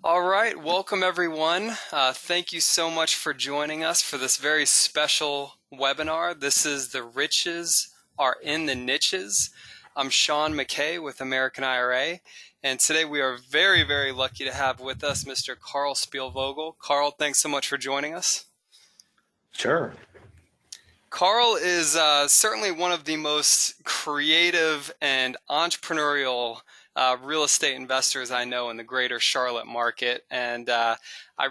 All right, welcome everyone. Thank you so much for joining us for this very special webinar. This is The Riches Are in the Niches. I'm Sean McKay with American IRA, and today we are very, very lucky to have with us Mr. Karl Spielvogel. Karl, thanks so much for joining us. Sure. Karl is certainly one of the most creative and entrepreneurial real estate investors I know in the greater Charlotte market. And I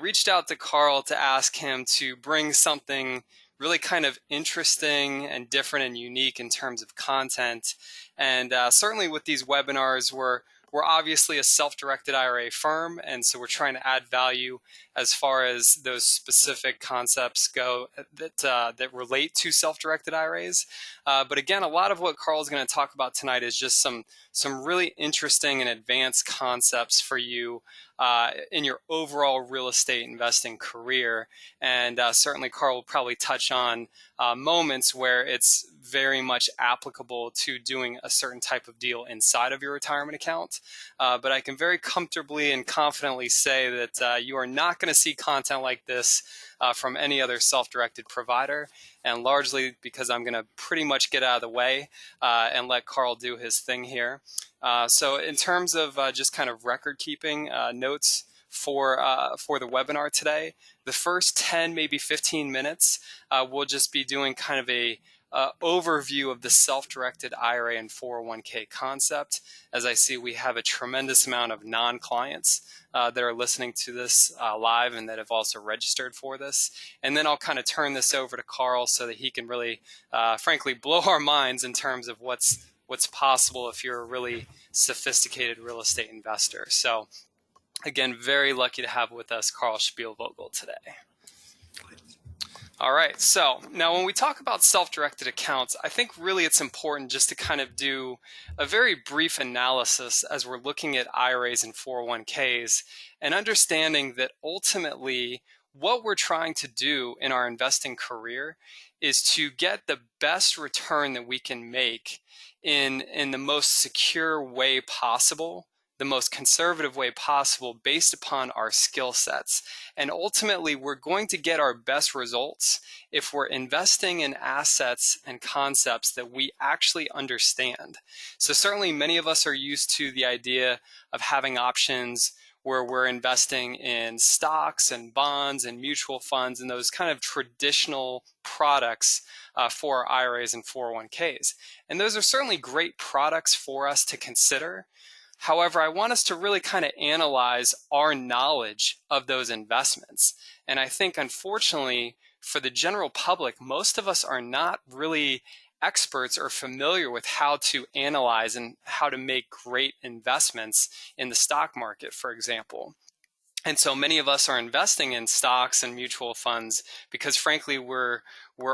reached out to Karl to ask him to bring something really kind of interesting and different and unique in terms of content. And certainly with these webinars, we're obviously a self-directed IRA firm, and so we're trying to add value as far as those specific concepts go that relate to self-directed IRAs. But again, a lot of what Karl is going to talk about tonight is just some really interesting and advanced concepts for you in your overall real estate investing career. And certainly Karl will probably touch on moments where it's very much applicable to doing a certain type of deal inside of your retirement account. But I can very comfortably and confidently say that you are not going to see content like this from any other self-directed provider, and largely because I'm going to pretty much get out of the way and let Karl do his thing here. So in terms of just kind of record keeping notes for the webinar today, the first 10, maybe 15 minutes, we'll just be doing kind of a overview of the self-directed IRA and 401k concept. As I see, we have a tremendous amount of non-clients that are listening to this live and that have also registered for this. And then I'll kind of turn this over to Karl so that he can really, frankly, blow our minds in terms of what's possible if you're a really sophisticated real estate investor. So again, very lucky to have with us Karl Spielvogel today. All right, so now when we talk about self-directed accounts, I think really it's important just to kind of do a very brief analysis as we're looking at IRAs and 401ks and understanding that ultimately what we're trying to do in our investing career is to get the best return that we can make in the most secure way possible, the most conservative way possible based upon our skill sets. And ultimately, we're going to get our best results if we're investing in assets and concepts that we actually understand. So certainly many of us are used to the idea of having options where we're investing in stocks and bonds and mutual funds and those kind of traditional products for IRAs and 401ks. And those are certainly great products for us to consider. However, I want us to really kind of analyze our knowledge of those investments. And I think, unfortunately, for the general public, most of us are not really experts or familiar with how to analyze and how to make great investments in the stock market, for example. And so many of us are investing in stocks and mutual funds because, frankly, we're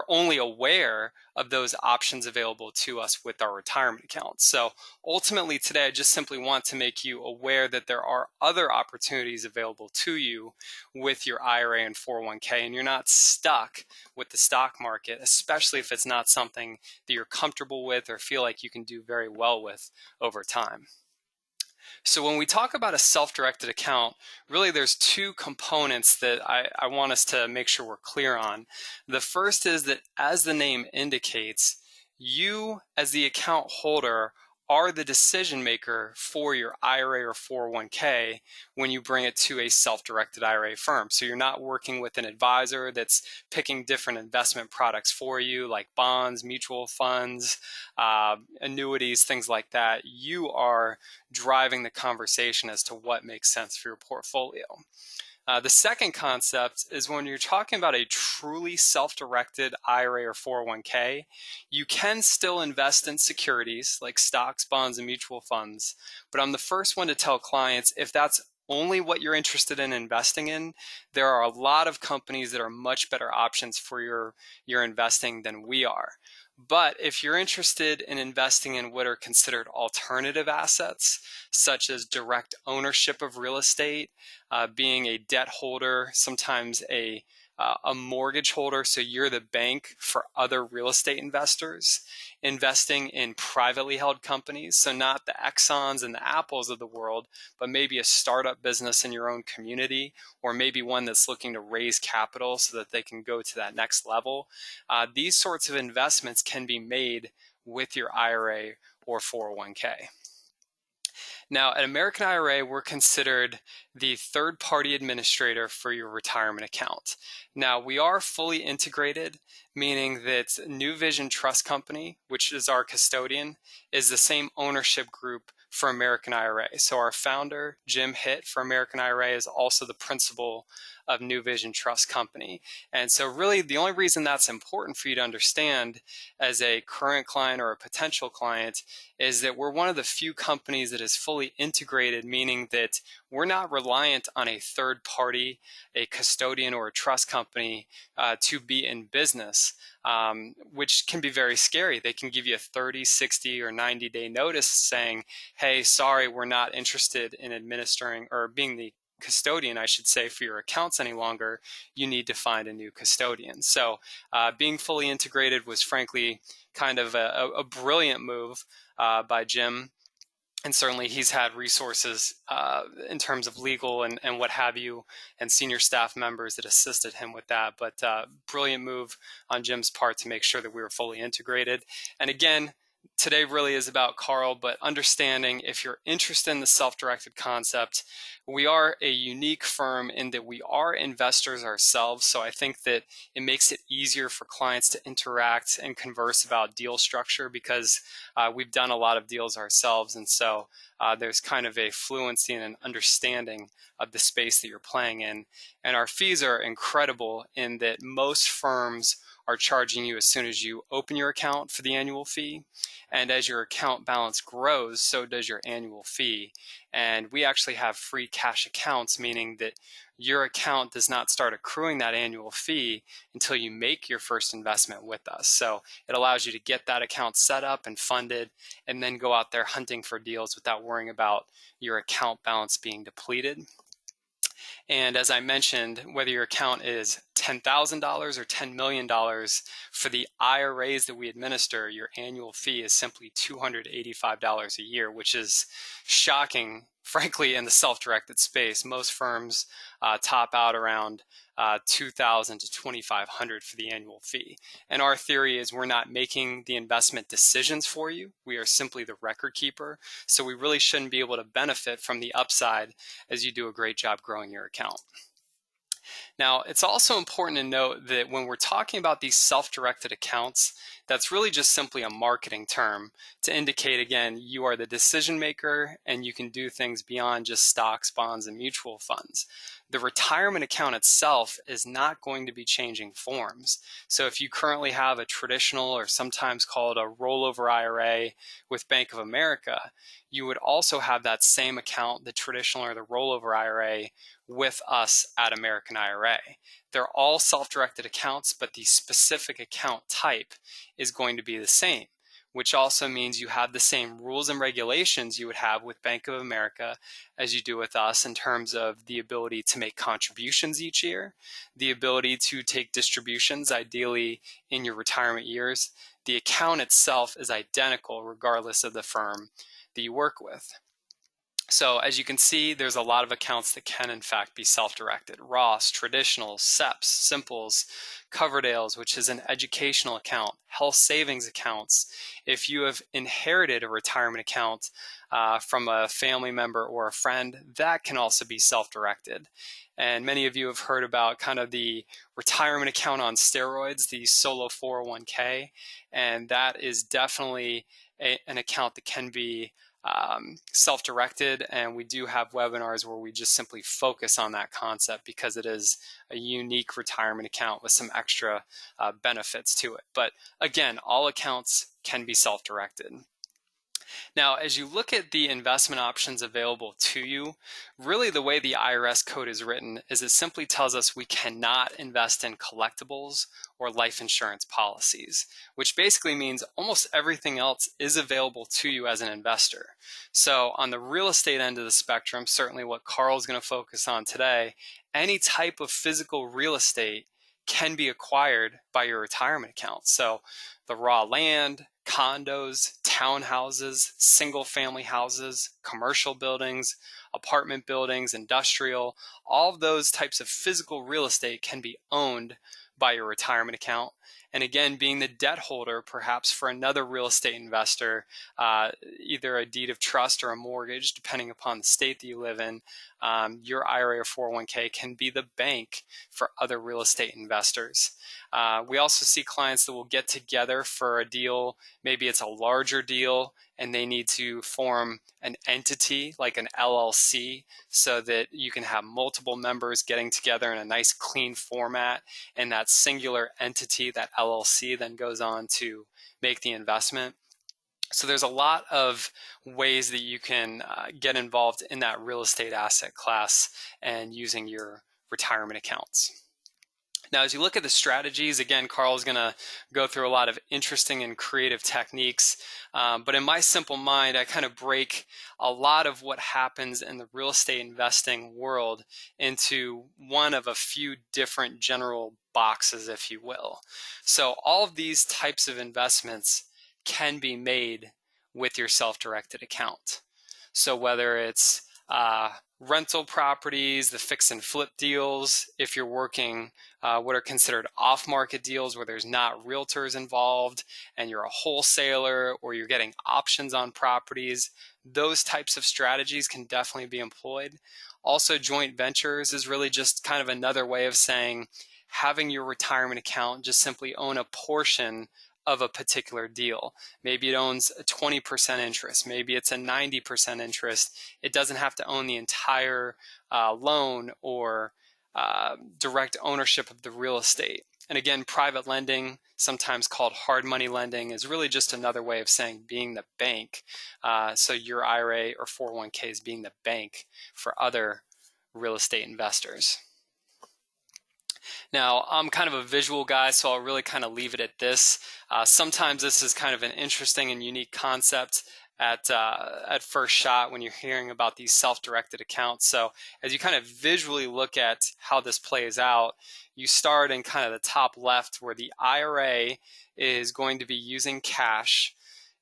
only aware of those options available to us with our retirement accounts. So ultimately today, I just simply want to make you aware that there are other opportunities available to you with your IRA and 401k, and you're not stuck with the stock market, especially if it's not something that you're comfortable with or feel like you can do very well with over time. So when we talk about a self-directed account, really there's two components that I want us to make sure we're clear on. The first is that, as the name indicates, you as the account holder are the decision maker for your IRA or 401k when you bring it to a self-directed IRA firm. So you're not working with an advisor that's picking different investment products for you, like bonds, mutual funds, annuities, things like that. You are driving the conversation as to what makes sense for your portfolio. The second concept is when you're talking about a truly self-directed IRA or 401k, you can still invest in securities like stocks, bonds, and mutual funds. But I'm the first one to tell clients, if that's only what you're interested in investing in, there are a lot of companies that are much better options for your investing than we are. But if you're interested in investing in what are considered alternative assets, such as direct ownership of real estate, being a debt holder, sometimes a a mortgage holder, so you're the bank for other real estate investors, investing in privately held companies, so not the Exxons and the Apples of the world, but maybe a startup business in your own community, or maybe one that's looking to raise capital so that they can go to that next level. These sorts of investments can be made with your IRA or 401k. Now, at American IRA, we're considered the third-party administrator for your retirement account. Now, we are fully integrated, meaning that New Vision Trust Company, which is our custodian, is the same ownership group for American IRA. So our founder, Jim Hitt for American IRA, is also the principal of New Vision Trust Company. And so really the only reason that's important for you to understand as a current client or a potential client is that we're one of the few companies that is fully integrated, meaning that we're not reliant on a third party, a custodian or a trust company to be in business, which can be very scary. They can give you a 30, 60, or 90-day notice saying, hey, sorry, we're not interested in administering or being the custodian, I should say, for your accounts any longer. You need to find a new custodian. So being fully integrated was frankly kind of a brilliant move by Jim. And certainly he's had resources in terms of legal and what have you, and senior staff members that assisted him with that. But brilliant move on Jim's part to make sure that we were fully integrated. And again, today really is about Karl, but understanding if you're interested in the self-directed concept, we are a unique firm in that we are investors ourselves. So I think that it makes it easier for clients to interact and converse about deal structure because we've done a lot of deals ourselves. And so there's kind of a fluency and an understanding of the space that you're playing in. And our fees are incredible in that most firms are charging you as soon as you open your account for the annual fee. And as your account balance grows, so does your annual fee. And we actually have free cash accounts, meaning that your account does not start accruing that annual fee until you make your first investment with us. So it allows you to get that account set up and funded and then go out there hunting for deals without worrying about your account balance being depleted. And as I mentioned, whether your account is $10,000 or $10 million, for the IRAs that we administer, your annual fee is simply $285 a year, which is shocking, frankly, in the self-directed space. Most firms top out around $2,000 to $2,500 for the annual fee. And our theory is we're not making the investment decisions for you. We are simply the record keeper. So we really shouldn't be able to benefit from the upside as you do a great job growing your account. Now, it's also important to note that when we're talking about these self-directed accounts, that's really just simply a marketing term to indicate, again, you are the decision maker and you can do things beyond just stocks, bonds, and mutual funds. The retirement account itself is not going to be changing forms. So if you currently have a traditional or sometimes called a rollover IRA with Bank of America, you would also have that same account, the traditional or the rollover IRA, with us at American IRA. They're all self-directed accounts, but the specific account type is going to be the same, which also means you have the same rules and regulations you would have with Bank of America as you do with us in terms of the ability to make contributions each year, the ability to take distributions, ideally in your retirement years. The account itself is identical regardless of the firm that you work with. So as you can see, there's a lot of accounts that can in fact be self-directed. Roths, traditionals, SEPs, Simples, Coverdales, which is an educational account, health savings accounts. If you have inherited a retirement account from a family member or a friend, that can also be self-directed. And many of you have heard about kind of the retirement account on steroids, the solo 401k, and that is definitely an account that can be self-directed, and we do have webinars where we just simply focus on that concept because it is a unique retirement account with some extra benefits to it. But again, all accounts can be self-directed. Now, as you look at the investment options available to you, really the way the IRS code is written is it simply tells us we cannot invest in collectibles or life insurance policies, which basically means almost everything else is available to you as an investor. So on the real estate end of the spectrum, certainly what Karl is going to focus on today, any type of physical real estate can be acquired by your retirement account. So the raw land, condos, townhouses, single family houses, commercial buildings, apartment buildings, industrial, all of those types of physical real estate can be owned by your retirement account. And again, being the debt holder, perhaps for another real estate investor, either a deed of trust or a mortgage, depending upon the state that you live in, your IRA or 401k can be the bank for other real estate investors. We also see clients that will get together for a deal. Maybe it's a larger deal and they need to form an entity like an LLC so that you can have multiple members getting together in a nice clean format, and that singular entity, that LLC, then goes on to make the investment. So there's a lot of ways that you can get involved in that real estate asset class and using your retirement accounts. Now, as you look at the strategies, again, Karl is going to go through a lot of interesting and creative techniques. But in my simple mind, I kind of break a lot of what happens in the real estate investing world into one of a few different general boxes, if you will. So all of these types of investments can be made with your self-directed account. So whether it's rental properties, the fix and flip deals, if you're working what are considered off-market deals where there's not realtors involved and you're a wholesaler, or you're getting options on properties, those types of strategies can definitely be employed. Also, joint ventures is really just kind of another way of saying having your retirement account just simply own a portion of a particular deal. Maybe it owns a 20% interest. Maybe it's a 90% interest. It doesn't have to own the entire loan or direct ownership of the real estate. And again, private lending, sometimes called hard money lending, is really just another way of saying being the bank. So your IRA or 401k is being the bank for other real estate investors. Now, I'm kind of a visual guy, so I'll really kind of leave it at this. Sometimes this is kind of an interesting and unique concept at first shot when you're hearing about these self-directed accounts. So as you kind of visually look at how this plays out, you start in kind of the top left where the IRA is going to be using cash.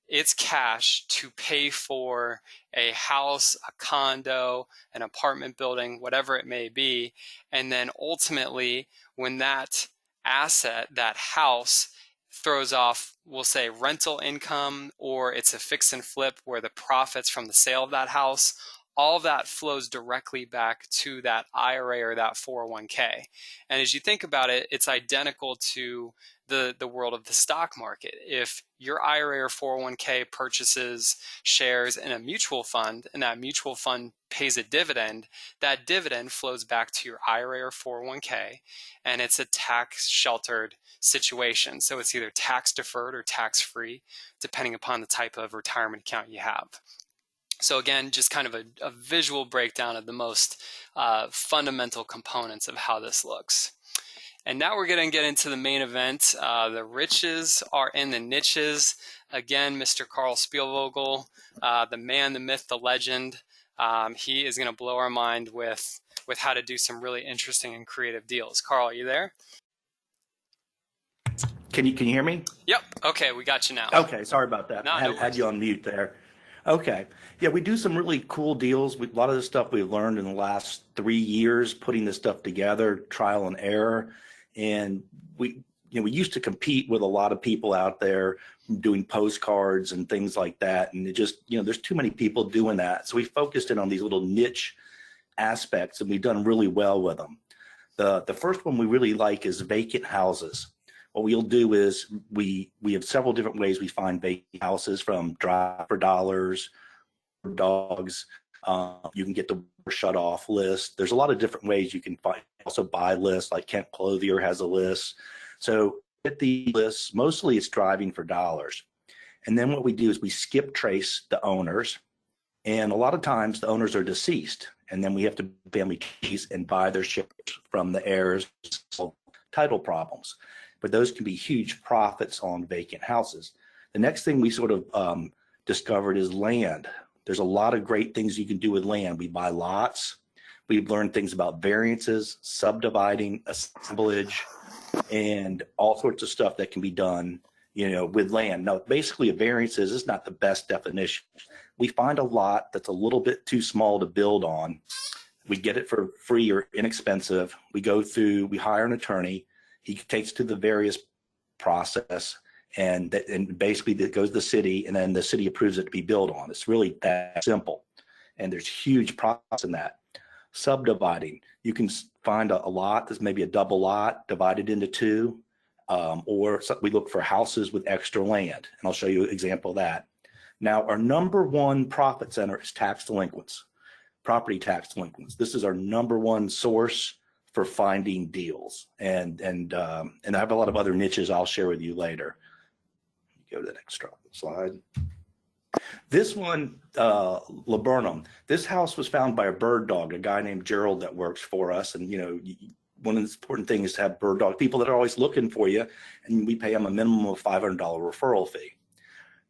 It's cash to pay for a house, a condo, an apartment building, whatever it may be. And then ultimately, when that asset, that house, throws off, we'll say rental income, or it's a fix and flip where the profits from the sale of that house, all of that flows directly back to that IRA or that 401k. And as you think about it, it's identical to the world of the stock market. If your IRA or 401k purchases shares in a mutual fund and that mutual fund pays a dividend, that dividend flows back to your IRA or 401k, and it's a tax sheltered situation. So it's either tax deferred or tax free, depending upon the type of retirement account you have. So again, just kind of a visual breakdown of the most fundamental components of how this looks. And now we're going to get into the main event. The riches are in the niches. Again, Mr. Karl Spielvogel, the man, the myth, the legend. He is going to blow our mind with how to do some really interesting and creative deals. Karl, are you there? Can you hear me? Yep. Okay, we got you now. Okay, sorry about that. No, I had you on mute there. Okay. Yeah, we do some really cool deals. A lot of the stuff we've learned in the last 3 years, putting this stuff together, trial and error. And we used to compete with a lot of people out there doing postcards and things like that. And it just, there's too many people doing that. So we focused in on these little niche aspects, and we've done really well with them. The first one we really like is vacant houses. What we'll do is we have several different ways we find vacant houses, from drive for dollars, dogs. You can get the shut off list. There's a lot of different ways you can find. Also buy lists, like Kent Clothier has a list. So at the lists, mostly it's driving for dollars. And then what we do is we skip trace the owners. And a lot of times the owners are deceased. And then we have to family trees and buy their shares from the heirs, title problems. But those can be huge profits on vacant houses. The next thing we sort of discovered is land. There's a lot of great things you can do with land. We buy lots. We've learned things about variances, subdividing, assemblage, and all sorts of stuff that can be done, you know, with land. Now, basically, a variance is not the best definition. We find a lot that's a little bit too small to build on. We get it for free or inexpensive. We go through, we hire an attorney. He takes to the various process, and basically that goes to the city, and then the city approves it to be built on. It's really that simple. And there's huge process in that. Subdividing, you can find a lot that's maybe a double lot divided into two, or we look for houses with extra land, and I'll show you an example of that. Now, our number one profit center is tax delinquents, property tax delinquents. This is our number one source for finding deals, and I have a lot of other niches I'll share with you later. Go to the next slide. This one, Laburnum, this house was found by a bird dog, a guy named Gerald that works for us. And, you know, one of the important things is to have bird dog people that are always looking for you, and we pay them a minimum of $500 referral fee.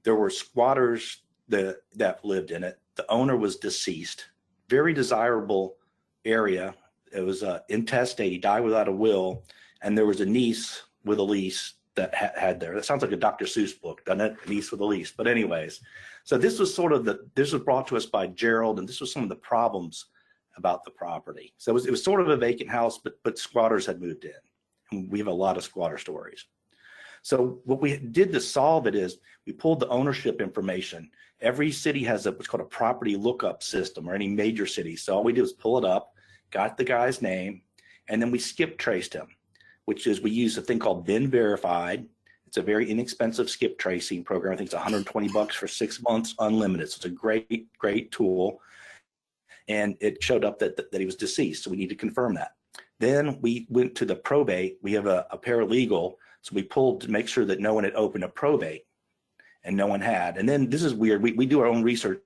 There were squatters that lived in it. The owner was deceased. Very desirable area. It was intestate. He died without a will, and there was a niece with a lease that had there. That sounds like a Dr. Seuss book, doesn't it? A niece with a lease. But anyways, so this was sort of this was brought to us by Gerald, and this was some of the problems about the property. So it was sort of a vacant house, but squatters had moved in. And we have a lot of squatter stories. So what we did to solve it is we pulled the ownership information. Every city has what's called a property lookup system, or any major city. So all we did was pull it up, got the guy's name, and then we skip traced him, which is we use a thing called VIN verified. It's a very inexpensive skip tracing program. I think it's 120 bucks for 6 months, unlimited. So it's a great tool. And it showed up that he was deceased. So we need to confirm that. Then we went to the probate. We have a paralegal. So we pulled to make sure that no one had opened a probate, and no one had. And then this is weird. We do our own research.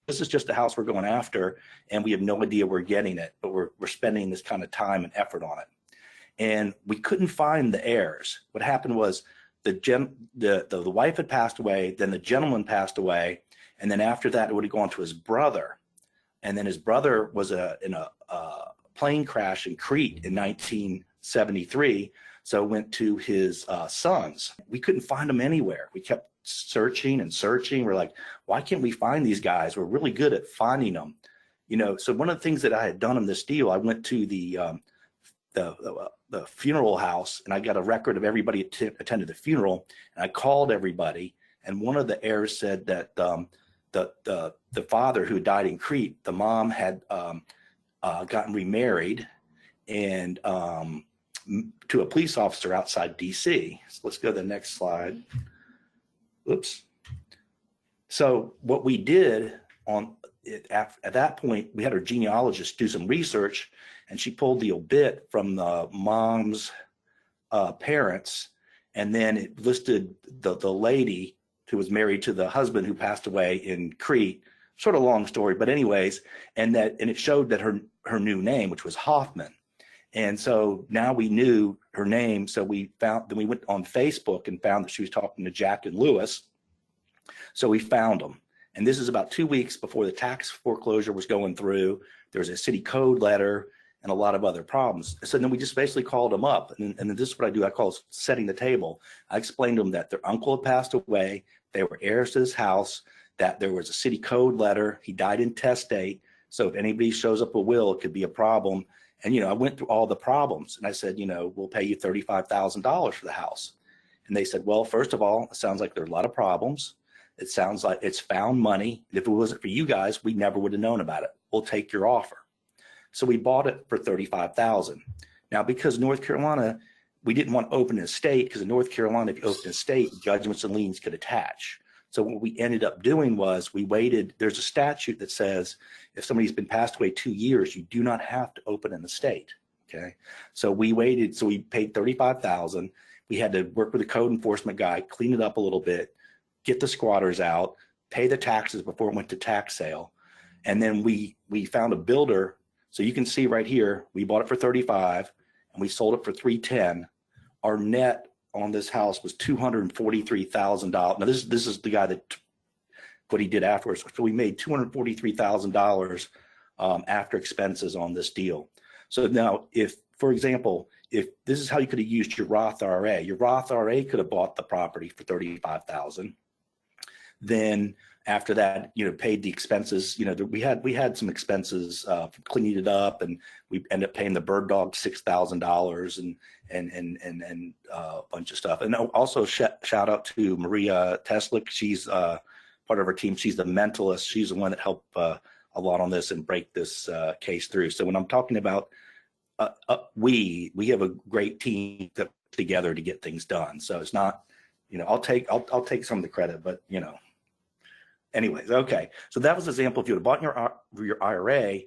This is just a house we're going after, and we have no idea we're getting it, but we're spending this kind of time and effort on it. And we couldn't find the heirs. What happened was the wife had passed away, then the gentleman passed away, and then after that it would have gone to his brother. And then his brother was in a plane crash in Crete in 1973, so went to his sons. We couldn't find them anywhere. We kept searching and searching. We're like, why can't we find these guys? We're really good at finding them, you know. So one of the things that I had done on this deal, I went to the funeral house, and I got a record of everybody attended the funeral, and I called everybody, and one of the heirs said that the father who died in Crete, the mom had gotten remarried, and to a police officer outside DC. So let's go to the next slide. Oops. So what we did at that point, we had our genealogist do some research, and she pulled the obit from the mom's parents, and then it listed the lady who was married to the husband who passed away in Crete. Sort of long story, but anyways, and it showed that her new name, which was Hoffman. And so now we knew her name. So then we went on Facebook and found that she was talking to Jack and Lewis. So we found them. And this is about 2 weeks before the tax foreclosure was going through. There was a city code letter and a lot of other problems. So then we just basically called them up. And this is what I do. I call it setting the table. I explained to them that their uncle had passed away. They were heirs to his house, that there was a city code letter. He died intestate. So if anybody shows up a will, it could be a problem. And, you know, I went through all the problems, and I said, you know, we'll pay you $35,000 for the house. And they said, well, first of all, it sounds like there are a lot of problems. It sounds like it's found money. If it wasn't for you guys, we never would have known about it. We'll take your offer. So we bought it for $35,000. Now, because North Carolina, we didn't want to open an estate, because in North Carolina, if you open an estate, judgments and liens could attach. So what we ended up doing was we waited. There's a statute that says if somebody's been passed away 2 years, you do not have to open an estate. Okay. So we waited. So we paid $35,000. We had to work with the code enforcement guy, clean it up a little bit, get the squatters out, pay the taxes before it went to tax sale. And then we found a builder. So you can see right here, we bought it for $35,000 and we sold it for $310,000. Our net on this house was $243,000. Now this is the guy that what he did afterwards. So we made $243,000 after expenses on this deal. So now if, for example, if this is how you could have used your Roth IRA could have bought the property for $35,000. Then after that, paid the expenses. We had some expenses for cleaning it up, and we ended up paying the bird dog $6,000 and a bunch of stuff. And also shout out to Maria Teslick. She's part of our team. She's the mentalist. She's the one that helped a lot on this and break this case through. So when I'm talking about we have a great team together to get things done. So it's not, I'll take some of the credit, but anyways, okay. So that was an example. If you had bought your IRA,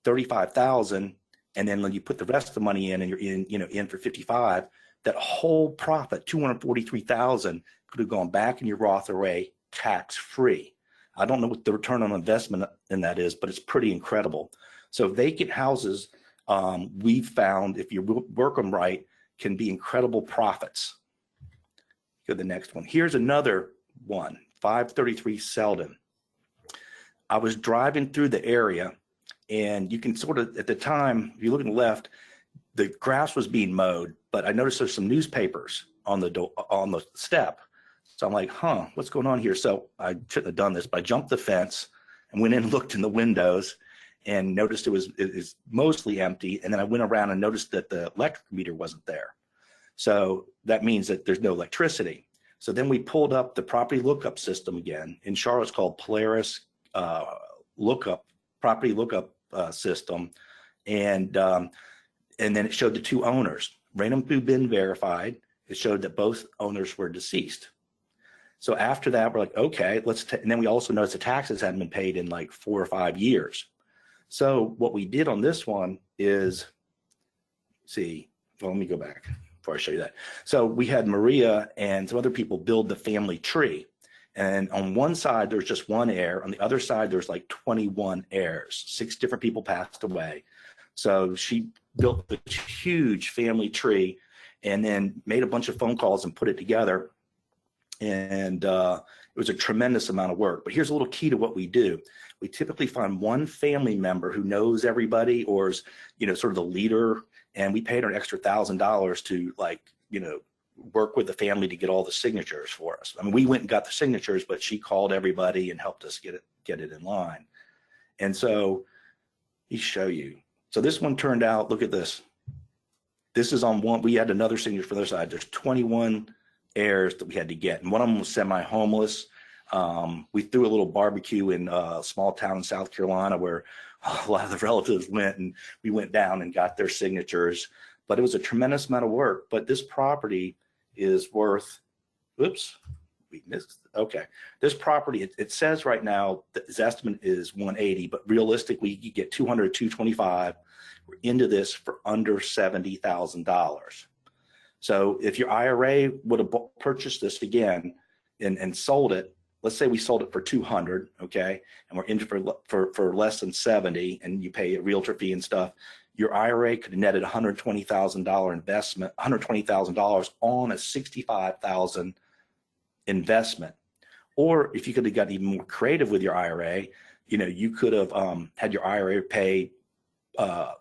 35,000, and then when you put the rest of the money in, and you're in for 55, that whole profit, 243,000, could have gone back in your Roth IRA tax free. I don't know what the return on investment in that is, but it's pretty incredible. So vacant houses, we've found, if you work them right, can be incredible profits. Go to the next one. Here's another one, 533 Selden. I was driving through the area, and you can sort of, at the time, if you look on the left, the grass was being mowed, but I noticed there's some newspapers on the step. So I'm like, what's going on here? So I shouldn't have done this, but I jumped the fence and went in and looked in the windows and noticed it was mostly empty. And then I went around and noticed that the electric meter wasn't there. So that means that there's no electricity. So then we pulled up the property lookup system again. In Charlotte, it's called Polaris property lookup system. And then it showed the two owners. Ran them through been verified. It showed that both owners were deceased. So after that, we're like, okay, and then we also noticed the taxes hadn't been paid in like 4 or 5 years. So what we did on this one is, let me go back before I show you that. So we had Maria and some other people build the family tree. And on one side, there's just one heir. On the other side, there's like 21 heirs. 6 different people passed away. So she built this huge family tree and then made a bunch of phone calls and put it together. And it was a tremendous amount of work. But here's a little key to what we do. We typically find one family member who knows everybody or is, sort of the leader. And we paid her an extra $1,000 to work with the family to get all the signatures for us. I mean, we went and got the signatures, but she called everybody and helped us get it in line. And so he show you. So this one turned out, look at this. This is on one, we had another signature for the other side. There's 21 heirs that we had to get. And one of them was semi-homeless. We threw a little barbecue in a small town in South Carolina where a lot of the relatives went, and we went down and got their signatures. But it was a tremendous amount of work. But this property is worth, we missed, okay. This property, it says right now, its estimate is 180, but realistically, you get 200, 225. We're into this for under $70,000. So if your IRA would have purchased this again and sold it, let's say we sold it for 200, okay, and we're in for less than 70, and you pay a realtor fee and stuff, your IRA could have netted $120,000 investment, $120,000 on a $65,000 investment. Or if you could have gotten even more creative with your IRA, you could have had your IRA pay,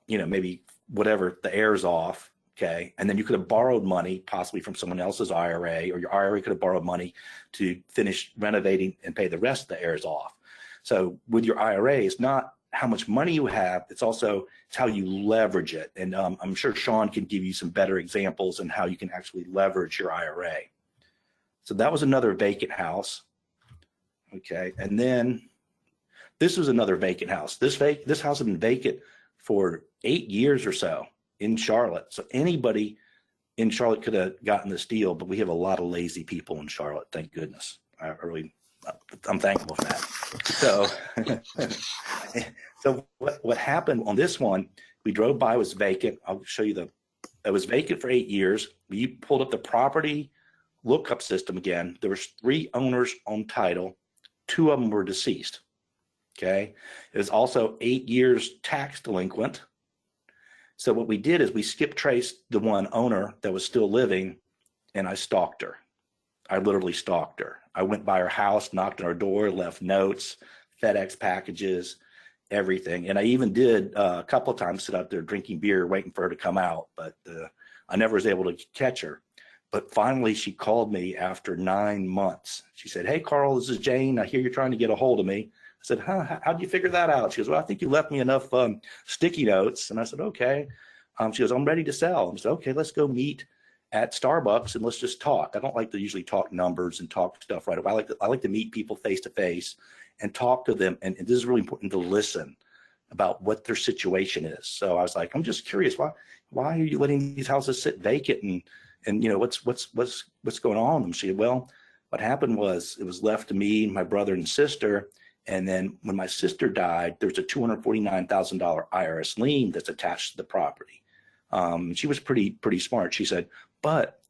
maybe whatever the heirs off. Okay, and then you could have borrowed money possibly from someone else's IRA, or your IRA could have borrowed money to finish renovating and pay the rest of the heirs off. So with your IRA, it's not how much money you have, it's how you leverage it. And I'm sure Sean can give you some better examples on how you can actually leverage your IRA. So that was another vacant house. Okay, and then this was another vacant house. This house had been vacant for 8 years or so in Charlotte. So anybody in Charlotte could have gotten this deal, but we have a lot of lazy people in Charlotte. Thank goodness. I'm thankful for that. So what happened on this one, we drove by, it was vacant. I'll show you it was vacant for 8 years. We pulled up the property lookup system again. There was 3 owners on title. 2 of them were deceased. Okay. It was also 8 years tax delinquent. So what we did is we skip traced the one owner that was still living, and I stalked her. I literally stalked her. I went by her house, knocked on her door, left notes, FedEx packages, everything. And I even did a couple of times sit out there drinking beer, waiting for her to come out, but I never was able to catch her. But finally, she called me after 9 months. She said, "Hey, Karl, this is Jane. I hear you're trying to get a hold of me." I said, "Huh? How'd you figure that out?" She goes, "Well, I think you left me enough sticky notes." And I said, "Okay." She goes, "I'm ready to sell." I said, "Okay, let's go meet at Starbucks and let's just talk." I don't like to usually talk numbers and talk stuff right away. I like to meet people face to face and talk to them. And this is really important, to listen about what their situation is. So I was like, "I'm just curious, why are you letting these houses sit vacant, and you know, what's going on?" And she said, "Well, what happened was it was left to me, my brother and sister. And then when my sister died, there's a $249,000 IRS lien that's attached to the property." She was pretty smart. She said, "But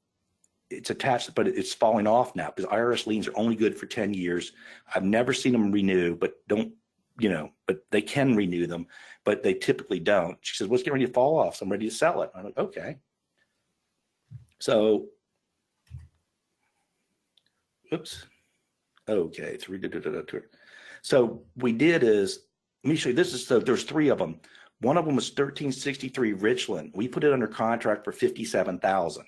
it's attached, but it's falling off now because IRS liens are only good for 10 years. I've never seen them renew, but but they can renew them, but they typically don't." She says, "What's getting ready to fall off? So I'm ready to sell it." I'm like, "Okay." So, oops. Okay. So we did is, let me show you, there's three of them. One of them was 1363 Richland. We put it under contract for 57,000.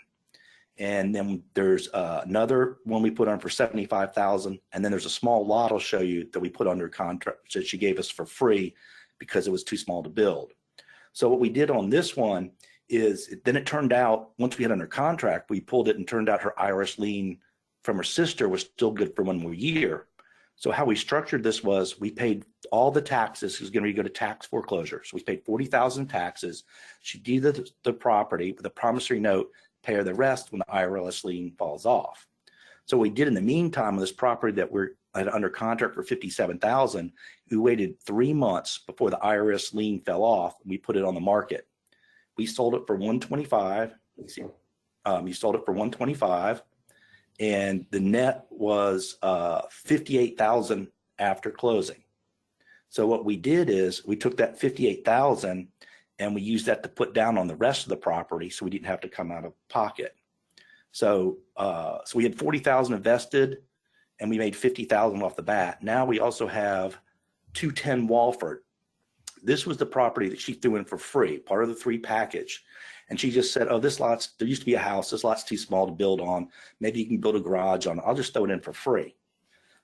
And then there's another one we put on for 75,000. And then there's a small lot I'll show you that we put under contract that she gave us for free because it was too small to build. So what we did on this one is, then it turned out, once we had under contract, we pulled it and turned out her IRS lien from her sister was still good for 1 more year. So how we structured this was, we paid all the taxes. It was going to go to tax foreclosure. So we paid 40,000 taxes. She deeded the property with a promissory note, pay her the rest when the IRS lien falls off. So what we did in the meantime on this property that we're under contract for 57,000, we waited 3 months before the IRS lien fell off. We put it on the market. We sold it for 125. Let me see. You sold it for 125, and the net was 58,000 after closing. So what we did is we took that 58,000 and we used that to put down on the rest of the property, so we didn't have to come out of pocket. So we had 40,000 invested, and we made 50,000 off the bat. Now we also have 210 Walford. This was the property that she threw in for free, part of the 3 package. And she just said, "Oh, there used to be a house. This lot's too small to build on. Maybe you can build a garage on it. I'll just throw it in for free."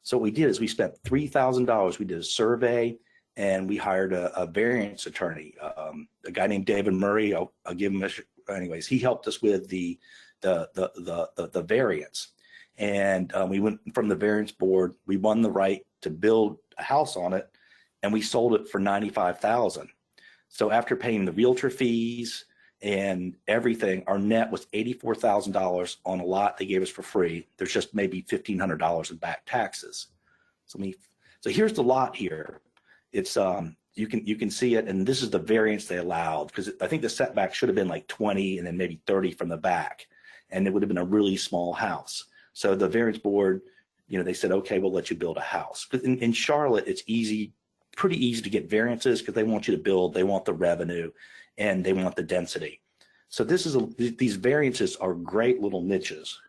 So what we did is we spent $3,000. We did a survey, and we hired a variance attorney, a guy named David Murray. I'll give him anyways. He helped us with the variance, and we went from the variance board. We won the right to build a house on it, and we sold it for 95,000. So after paying the realtor fees and everything, our net was $84,000 on a lot they gave us for free. There's just maybe $1,500 in back taxes. So here's the lot here. It's you can see it, and this is the variance they allowed, because I think the setback should have been like 20 and then maybe 30 from the back, and it would have been a really small house. So the variance board, they said, "Okay, we'll let you build a house." But in Charlotte, it's pretty easy to get variances because they want you to build, they want the revenue, and they want the density. So these variances are great little niches.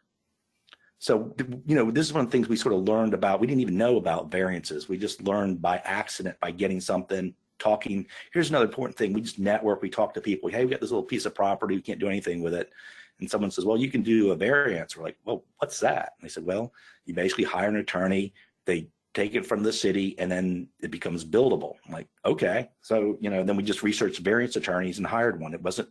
So, this is one of the things we sort of learned about. We didn't even know about variances. We just learned by accident, by getting something, talking. Here's another important thing. We just network. We talk to people. "Hey, we got this little piece of property. We can't do anything with it." And someone says, "Well, you can do a variance." We're like, "Well, what's that?" And they said, "Well, you basically hire an attorney. They take it from the city, and then it becomes buildable." I'm like, "Okay." So, then we just researched variance attorneys and hired one. It wasn't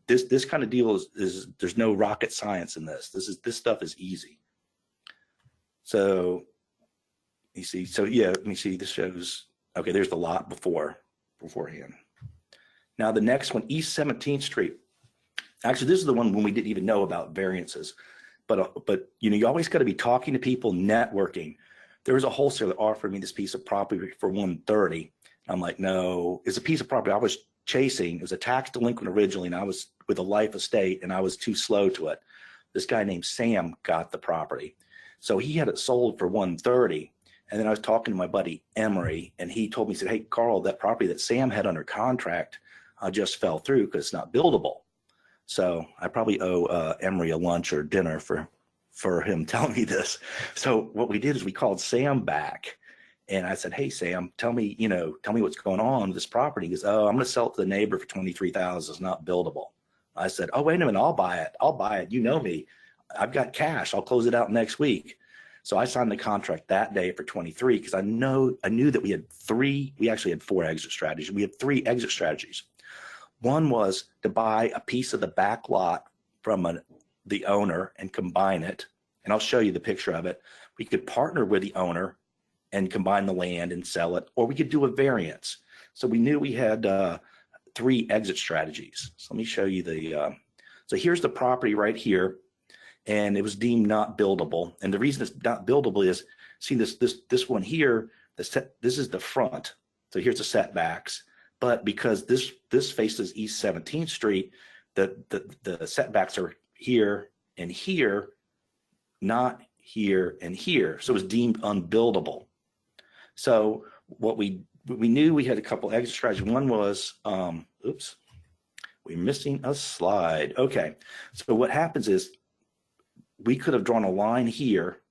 this kind of deal is there's no rocket science in this. This stuff is easy. So you see, let me see. This shows, okay, there's the lot beforehand. Now the next one, East 17th Street. Actually, this is the one when we didn't even know about variances, but you always got to be talking to people, networking. There was a wholesaler that offered me this piece of property for 130. I'm like, "No." It's a piece of property I was chasing. It was a tax delinquent originally, and I was with a life estate, and I was too slow to it. This guy named Sam got the property. So he had it sold for 130. And then I was talking to my buddy Emery, and he told me, he said, "Hey, Karl, that property that Sam had under contract just fell through because it's not buildable." So I probably owe Emery a lunch or dinner for him telling me this. So what we did is we called Sam back, And I said, hey, Sam, tell me what's going on with this property. He goes, oh, I'm going to sell it to the neighbor for 23,000. It's not buildable. I said, oh, wait a minute, I'll buy it. I'll buy it. You know me. I've got cash. I'll close it out next week. So I signed the contract that day for 23 because I knew that we actually had 4 exit strategies. We had 3 exit strategies. One was to buy a piece of the back lot from the owner and combine it. And I'll show you the picture of it. We could partner with the owner and combine the land and sell it, or we could do a variance. So we knew we had 3 exit strategies. So let me show you so here's the property right here, and it was deemed not buildable. And the reason it's not buildable is, see this one here, this is the front. So here's the setbacks. But because this faces East 17th Street, the setbacks are here and here, not here and here. So it was deemed unbuildable. So what we knew, we had a couple exit strategies. One was, oops, we're missing a slide. Okay, so what happens is we could have drawn a line here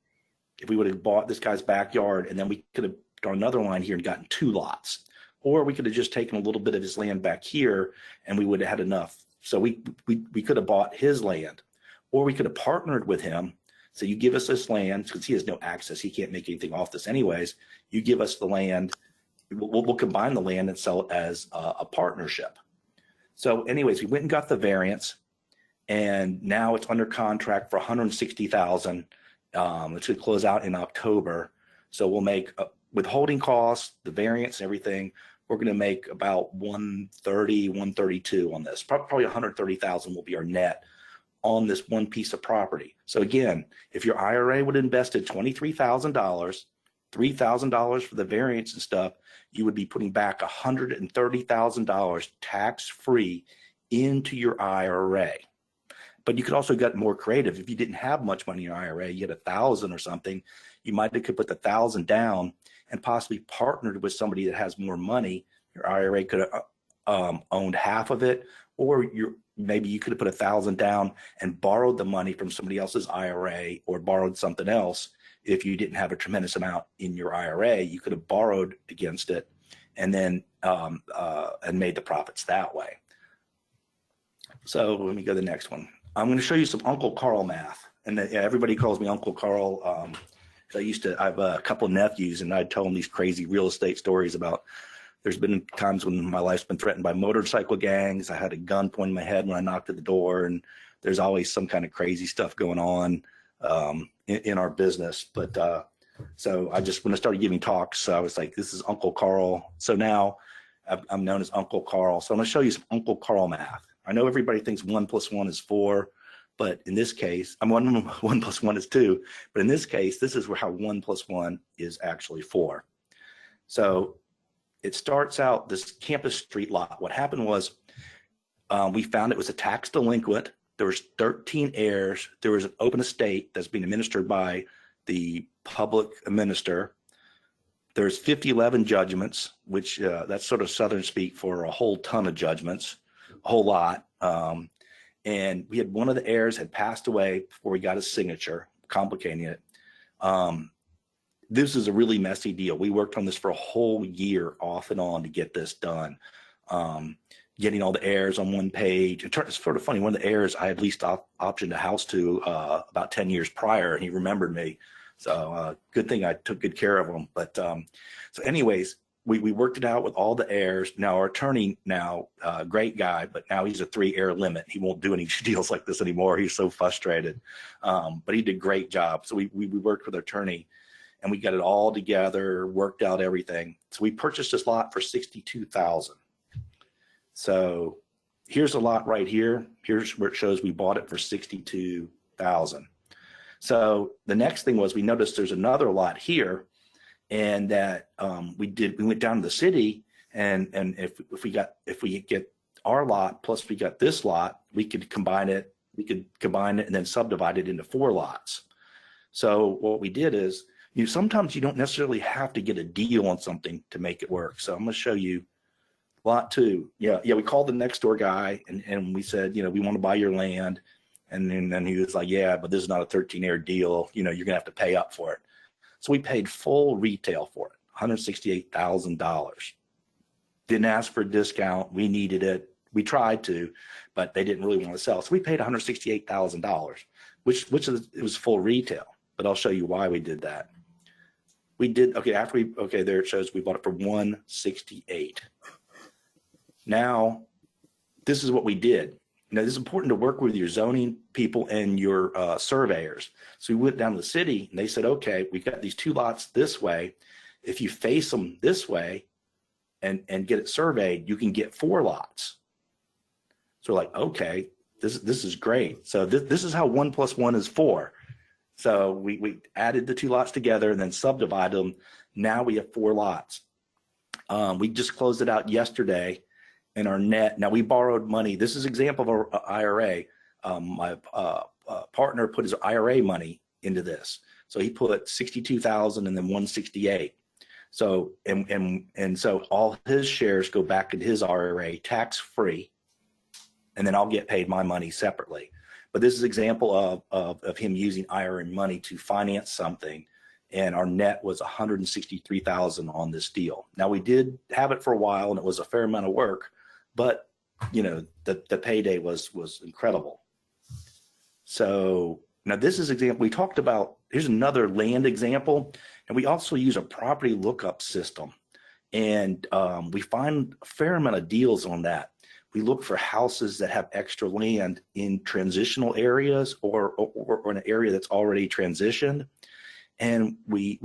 if we would have bought this guy's backyard, and then we could have drawn another line here and gotten 2 lots. Or we could have just taken a little bit of his land back here and we would have had enough. So we could have bought his land, or we could have partnered with him. So you give us this land, because he has no access, he can't make anything off this anyways. You give us the land, we'll combine the land and sell it as a partnership. So anyways, we went and got the variance, and now it's under contract for $160,000. It should close out in October. So we'll make withholding costs, the variance, and everything. We're going to make about 130, 132 on this. Probably 130,000 will be our net on this one piece of property. So again, if your IRA would have invested $23,000, $3,000 for the variance and stuff, you would be putting back $130,000 tax-free into your IRA. But you could also get more creative. If you didn't have much money in your IRA, you had 1,000 or something, you might have could put the 1,000 down and possibly partnered with somebody that has more money. Your IRA could have owned half of it, or maybe you could have put 1,000 down and borrowed the money from somebody else's IRA, or borrowed something else. If you didn't have a tremendous amount in your IRA, you could have borrowed against it and then and made the profits that way. So let me go to the next one. I'm going to show you some Uncle Karl math, and everybody calls me Uncle Karl. I have a couple of nephews, and I'd tell them these crazy real estate stories about, there's been times when my life's been threatened by motorcycle gangs. I had a gun pointed in my head when I knocked at the door, and there's always some kind of crazy stuff going on in our business. But so when I started giving talks, I was like, this is Uncle Karl. So now I'm known as Uncle Karl. So I'm going to show you some Uncle Karl math. I know everybody thinks 1 + 1 is 4. But in this case, 1 + 1 is 2. But in this case, this is how 1 + 1 is actually 4. So it starts out this Campus Street lot. What happened was we found it was a tax delinquent. There was 13 heirs. There was an open estate that's being administered by the public administrator. There's 5011 judgments, which that's sort of Southern speak for a whole ton of judgments, a whole lot. And we had one of the heirs had passed away before we got his signature, complicating it. This is a really messy deal. We worked on this for a whole year off and on to get this done. Getting all the heirs on one page. It's sort of funny. One of the heirs I had leased optioned a house to about 10 years prior, and he remembered me. So good thing I took good care of him. But so anyways, we worked it out with all the heirs. Now our attorney great guy, but now he's a 3-heir limit. He won't do any deals like this anymore. He's so frustrated. But he did a great job. So we worked with our attorney, and we got it all together, worked out everything. So we purchased this lot for $62,000. So here's a lot right here. Here's where it shows we bought it for $62,000. So the next thing was we noticed there's another lot here, and that we went down to the city, and if we get our lot plus we got this lot, we could combine it and then subdivide it into 4 lots. So what we did is, sometimes you don't necessarily have to get a deal on something to make it work. So I'm going to show you lot 2. Yeah, we called the next door guy, and we said, we want to buy your land. And then he was like, yeah, but this is not a 13-heir deal. You're going to have to pay up for it. So we paid full retail for it, $168,000. Didn't ask for a discount. We needed it. We tried to, but they didn't really want to sell. So we paid $168,000, which it was full retail. But I'll show you why we did that. We did, okay, there it shows we bought it for $168,000. Now, this is what we did. Now, this is important to work with your zoning people and your surveyors. So we went down to the city and they said, okay, we got these 2 lots this way. If you face them this way and get it surveyed, you can get 4 lots. So we're like, okay, this is great. So this is how 1 + 1 is 4. So we added the 2 lots together and then subdivided them. Now we have 4 lots. We just closed it out yesterday. And our net, now we borrowed money. This is an example of our IRA. My partner put his IRA money into this. So he put 62,000 and then 168. So, and so all his shares go back into his IRA tax free. And then I'll get paid my money separately. But this is an example of him using IRA money to finance something. And our net was 163,000 on this deal. Now we did have it for a while and it was a fair amount of work. But, you know, the payday was incredible. So now this is an example we talked about. Here's another land example. And we also use a property lookup system. And we find a fair amount of deals on that. We look for houses that have extra land in transitional areas or in an area that's already transitioned. And we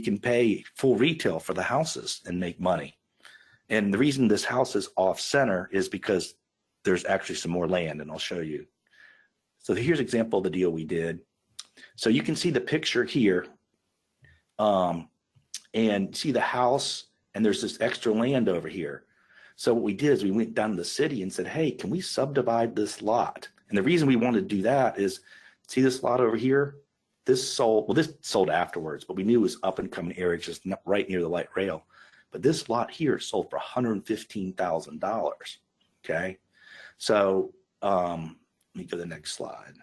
can pay full retail for the houses and make money. And the reason this house is off center is because there's actually some more land, and I'll show you. So here's an example of the deal we did. So you can see the picture here and see the house, and there's this extra land over here. So what we did is we went down to the city and said, hey, can we subdivide this lot? And the reason we wanted to do that is, see this lot over here? This sold, well, this sold afterwards, but we knew it was up and coming area, just right near the light rail. But this lot here sold for $115,000. Okay, so let me go to the next slide.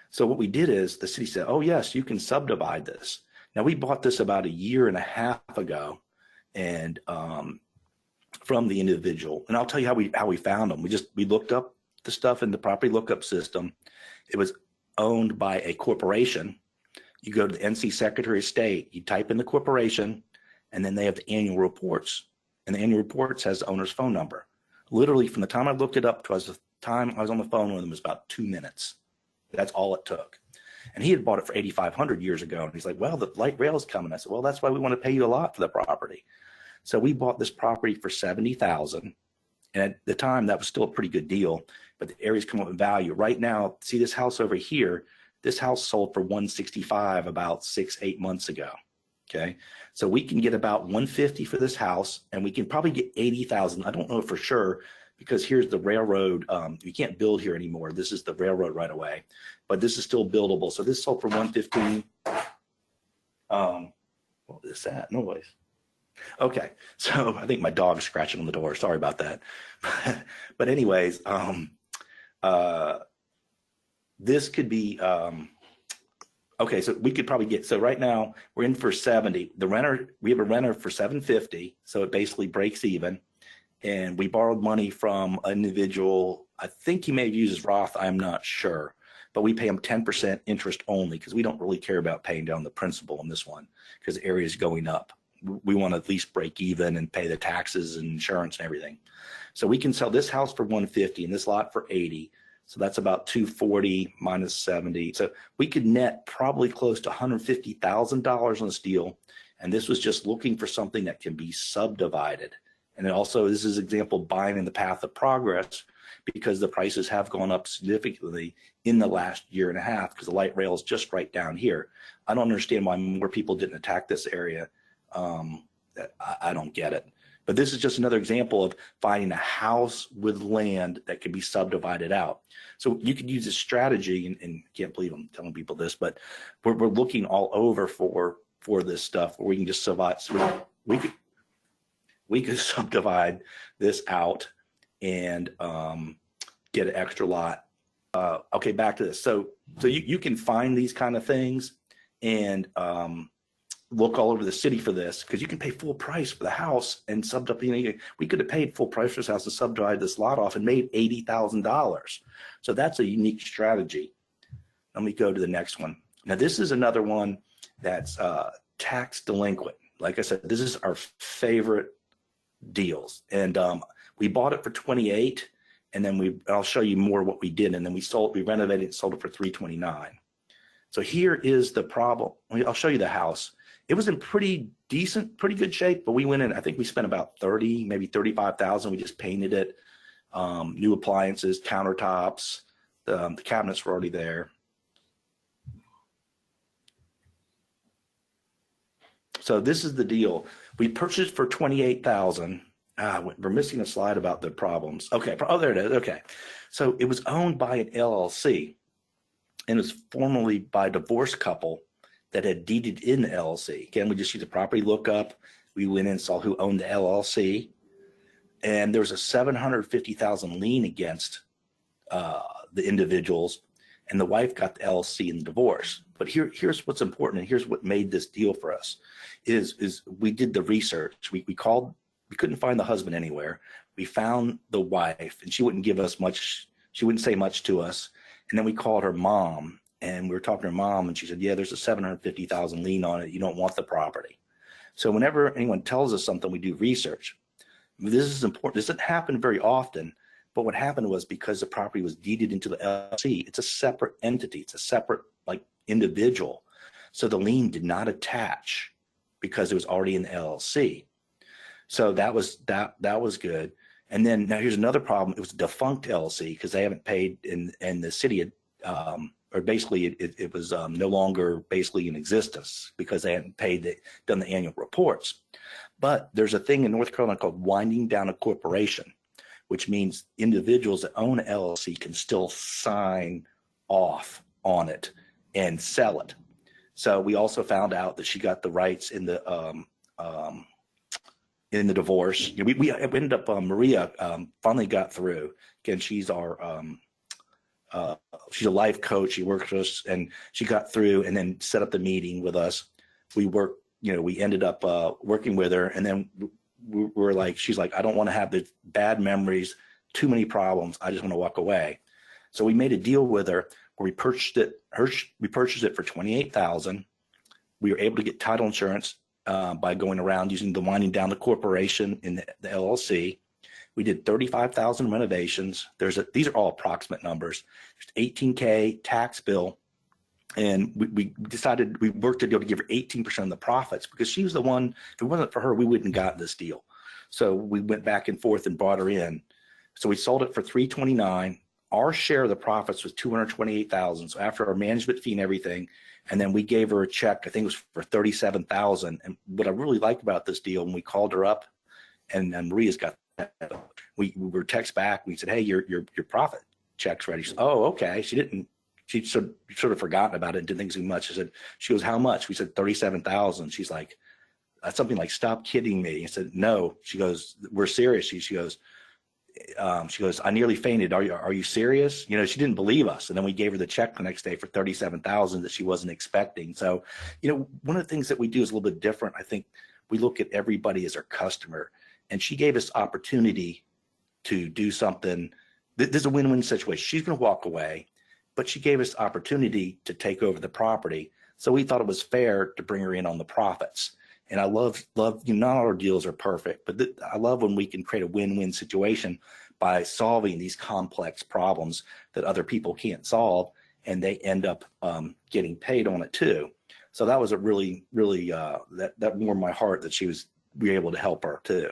So what we did is the city said, oh yes, you can subdivide this. Now we bought this about 1.5 years ago, and from the individual. And I'll tell you how we found them. We looked up the stuff in the property lookup system. It was owned by a corporation. You go to the NC Secretary of State, you type in the corporation, and then they have the annual reports. And the annual reports has the owner's phone number. Literally from the time I looked it up to the time I was on the phone with him was about 2 minutes. That's all it took. And he had bought it for $8,500 years ago. And he's like, well, the light rail is coming. I said, well, that's why we want to pay you a lot for the property. So we bought this property for $70,000. And at the time, that was still a pretty good deal, but the area's come up in value. Right now, see this house over here? This house sold for $165 about 6-8 months ago. Okay, so we can get about $150 for this house, and we can probably get $80,000. I don't know for sure because here's the railroad. You can't build here anymore. This is the railroad right away, but this is still buildable. So this sold for $115. What is that noise? Okay, so I think my dog's scratching on the door. Sorry about that. But anyways, this could be. Okay, so we could probably get, so right now we're in for 70. The renter, we have a renter for 750, so it basically breaks even. And we borrowed money from an individual. I think he may have used his Roth, I'm not sure. But we pay him 10% interest only because we don't really care about paying down the principal on this one because the area is going up. We want to at least break even and pay the taxes and insurance and everything. So we can sell this house for 150 and this lot for 80. So that's about 240 minus 70. So we could net probably close to $150,000 on this deal. And this was just looking for something that can be subdivided. And then also, this is an example buying in the path of progress because the prices have gone up significantly in the last 1.5 years because the light rail is just right down here. I don't understand why more people didn't attack this area. I don't get it. But this is just another example of finding a house with land that can be subdivided out. So you could use this strategy, and I can't believe I'm telling people this, but we're looking all over for this stuff where we can just survive. So we could subdivide this out and get an extra lot. Okay, back to this. So you can find these kind of things, and look all over the city for this because you can pay full price for the house and we could have paid full price for this house and subdivide this lot off and made $80,000. So that's a unique strategy. Let me go to the next one. Now, this is another one that's tax delinquent. Like I said, this is our favorite deals. And we bought it for 28, and then I'll show you more what we did. And then we renovated it and sold it for 329. So here is the problem. I'll show you the house. It was in pretty good shape, but we went in, I think we spent about 30, maybe 35,000. We just painted it, new appliances, countertops, the cabinets were already there. So this is the deal. We purchased for 28,000. We're missing a slide about the problems. Okay. Oh, there it is. Okay. So it was owned by an LLC, and it was formerly by a divorced couple that had deeded in the LLC. Again, we just used a property lookup. We went in and saw who owned the LLC, and there was a 750,000 lien against the individuals, and the wife got the LLC in the divorce. But here's what's important, and here's what made this deal for us, is we did the research. We called, we couldn't find the husband anywhere. We found the wife, and she wouldn't give us much. She wouldn't say much to us. And then we called her mom, and we were talking to her mom, and she said, yeah, there's a 750,000 lien on it. You don't want the property. So whenever anyone tells us something, we do research. This is important. This doesn't happen very often, but what happened was because the property was deeded into the LLC, it's a separate entity. It's a separate individual. So the lien did not attach because it was already in the LLC. So that was good. And then now here's another problem. It was a defunct LLC because they haven't paid, and the city had, or basically it was no longer basically in existence because they hadn't done the annual reports. But there's a thing in North Carolina called winding down a corporation, which means individuals that own an LLC can still sign off on it and sell it. So we also found out that she got the rights in the divorce. We ended up, Maria finally got through. Again, she's she's a life coach. She works with us, and she got through and then set up the meeting with us. We ended up working with her, and then we're like, she's like, I don't want to have the bad memories, too many problems. I just want to walk away. So we made a deal with her where we purchased it. We purchased it for 28,000. We were able to get title insurance by going around using the winding down the corporation in the LLC. We did 35,000 renovations. These are all approximate numbers. There's $18K tax bill. And we decided we worked a deal to give her 18% of the profits because she was the one. If it wasn't for her, we wouldn't have gotten this deal. So we went back and forth and brought her in. So we sold it for 329. Our share of the profits was 228,000. So after our management fee and everything, and then we gave her a check. I think it was for 37,000. And what I really liked about this deal, when we called her up, and Maria's got that, we were text back. We said, "Hey, your profit check's ready." She said, "Oh, okay." She sort of forgotten about it and didn't think too much. She goes, "How much?" We said 37,000. She's like, something like, "Stop kidding me." I said, "No." She goes, "We're serious." She goes, "I nearly fainted. Are you serious?" She didn't believe us. And then we gave her the check the next day for 37,000 that she wasn't expecting. So, one of the things that we do is a little bit different. I think we look at everybody as our customer, and she gave us opportunity to do something. There's a win-win situation. She's going to walk away, but she gave us opportunity to take over the property. So we thought it was fair to bring her in on the profits. And I love, not all our deals are perfect, but I love when we can create a win-win situation by solving these complex problems that other people can't solve, and they end up getting paid on it too. So that was a really, that warmed my heart that we were able to help her too.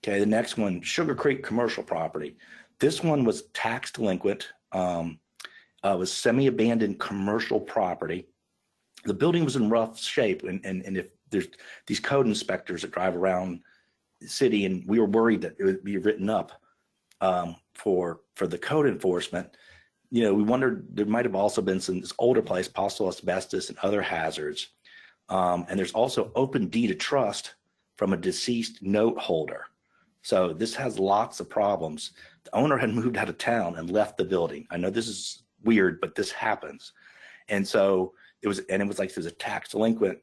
Okay, the next one, Sugar Creek commercial property. This one was tax delinquent. Was semi-abandoned commercial property. The building was in rough shape, and if there's these code inspectors that drive around the city, and we were worried that it would be written up for the code enforcement. We wondered there might have also been this older place, possible asbestos and other hazards. And there's also open deed of trust from a deceased note holder. So this has lots of problems. The owner had moved out of town and left the building. I know this is weird, but this happens. And so it was like there's a tax delinquent.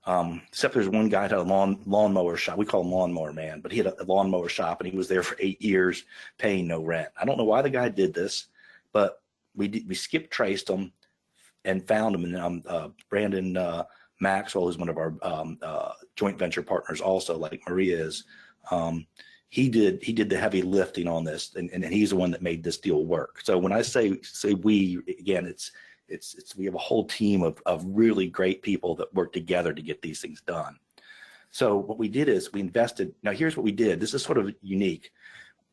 Except there's one guy that had a lawnmower shop. We call him Lawnmower Man, but he had a lawnmower shop and he was there for 8 years paying no rent. I don't know why the guy did this, but we skip traced him and found him. And Brandon Maxwell, who's one of our joint venture partners, also like Maria is. He did the heavy lifting on this, and he's the one that made this deal work. So when I say we, again, it's we have a whole team of really great people that work together to get these things done. So what we did is we invested. Now here's what we did. This is sort of unique.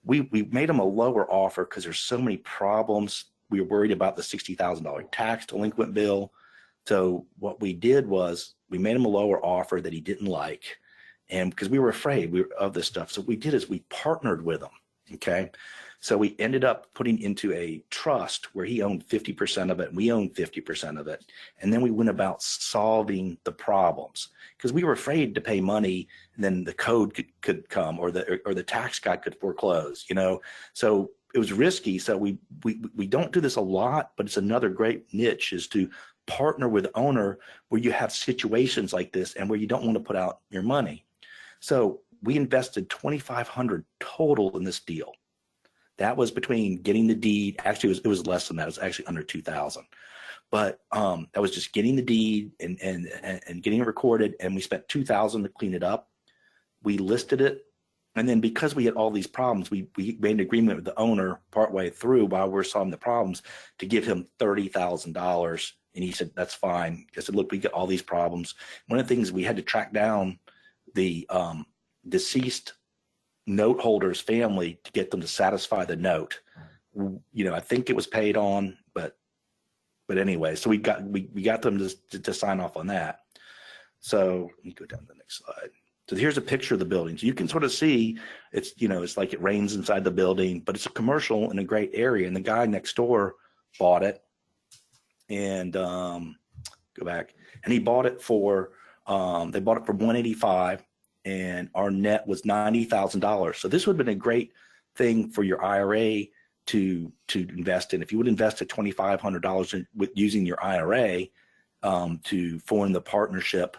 We made them a lower offer because there's so many problems. We were worried about the $60,000 tax delinquent bill. So what we did was we made him a lower offer that he didn't like. And because we were afraid of this stuff. So what we did is we partnered with him. Okay. So we ended up putting into a trust where he owned 50% of it and we owned 50% of it. And then we went about solving the problems because we were afraid to pay money and then the code could come or the tax guy could foreclose, you know. So it was risky. So we don't do this a lot, but it's another great niche is to partner with the owner where you have situations like this and where you don't want to put out your money. So we invested $2,500 total in this deal. That was between getting the deed. Actually, it was less than that. It was actually under 2,000. But that was just getting the deed and getting it recorded. And we spent 2,000 to clean it up. We listed it. And then because we had all these problems, we made an agreement with the owner partway through while we're solving the problems to give him $30,000. And he said, that's fine. I said, look, we got all these problems. One of the things we had to track down the deceased note holder's family to get them to satisfy the note. You know, I think it was paid on, but anyway, so we got them to sign off on that. So let me go down to the next slide. So here's a picture of the building. So you can sort of see it's, you know, it's like it rains inside the building, but it's a commercial in a great area. And the guy next door bought it and go back and he bought it for they bought it for $185 and our net was $90,000. So this would have been a great thing for your IRA to invest in. If you would invest at $2,500 with using your IRA to form the partnership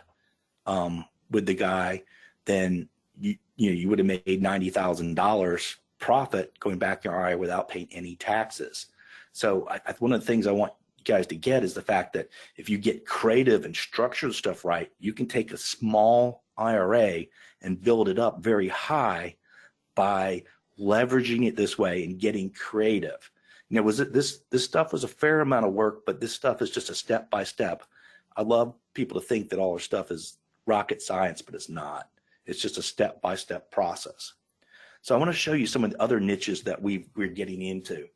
with the guy, then you would have made $90,000 profit going back to your IRA without paying any taxes. So one of the things I want guys to get is the fact that if you get creative and structure the stuff right, you can take a small IRA and build it up very high by leveraging it this way and getting creative. You know, this stuff was a fair amount of work, but this stuff is just a step by step. I love people to think that all our stuff is rocket science, but it's not. It's just a step by step process. So I want to show you some of the other niches that we're getting into.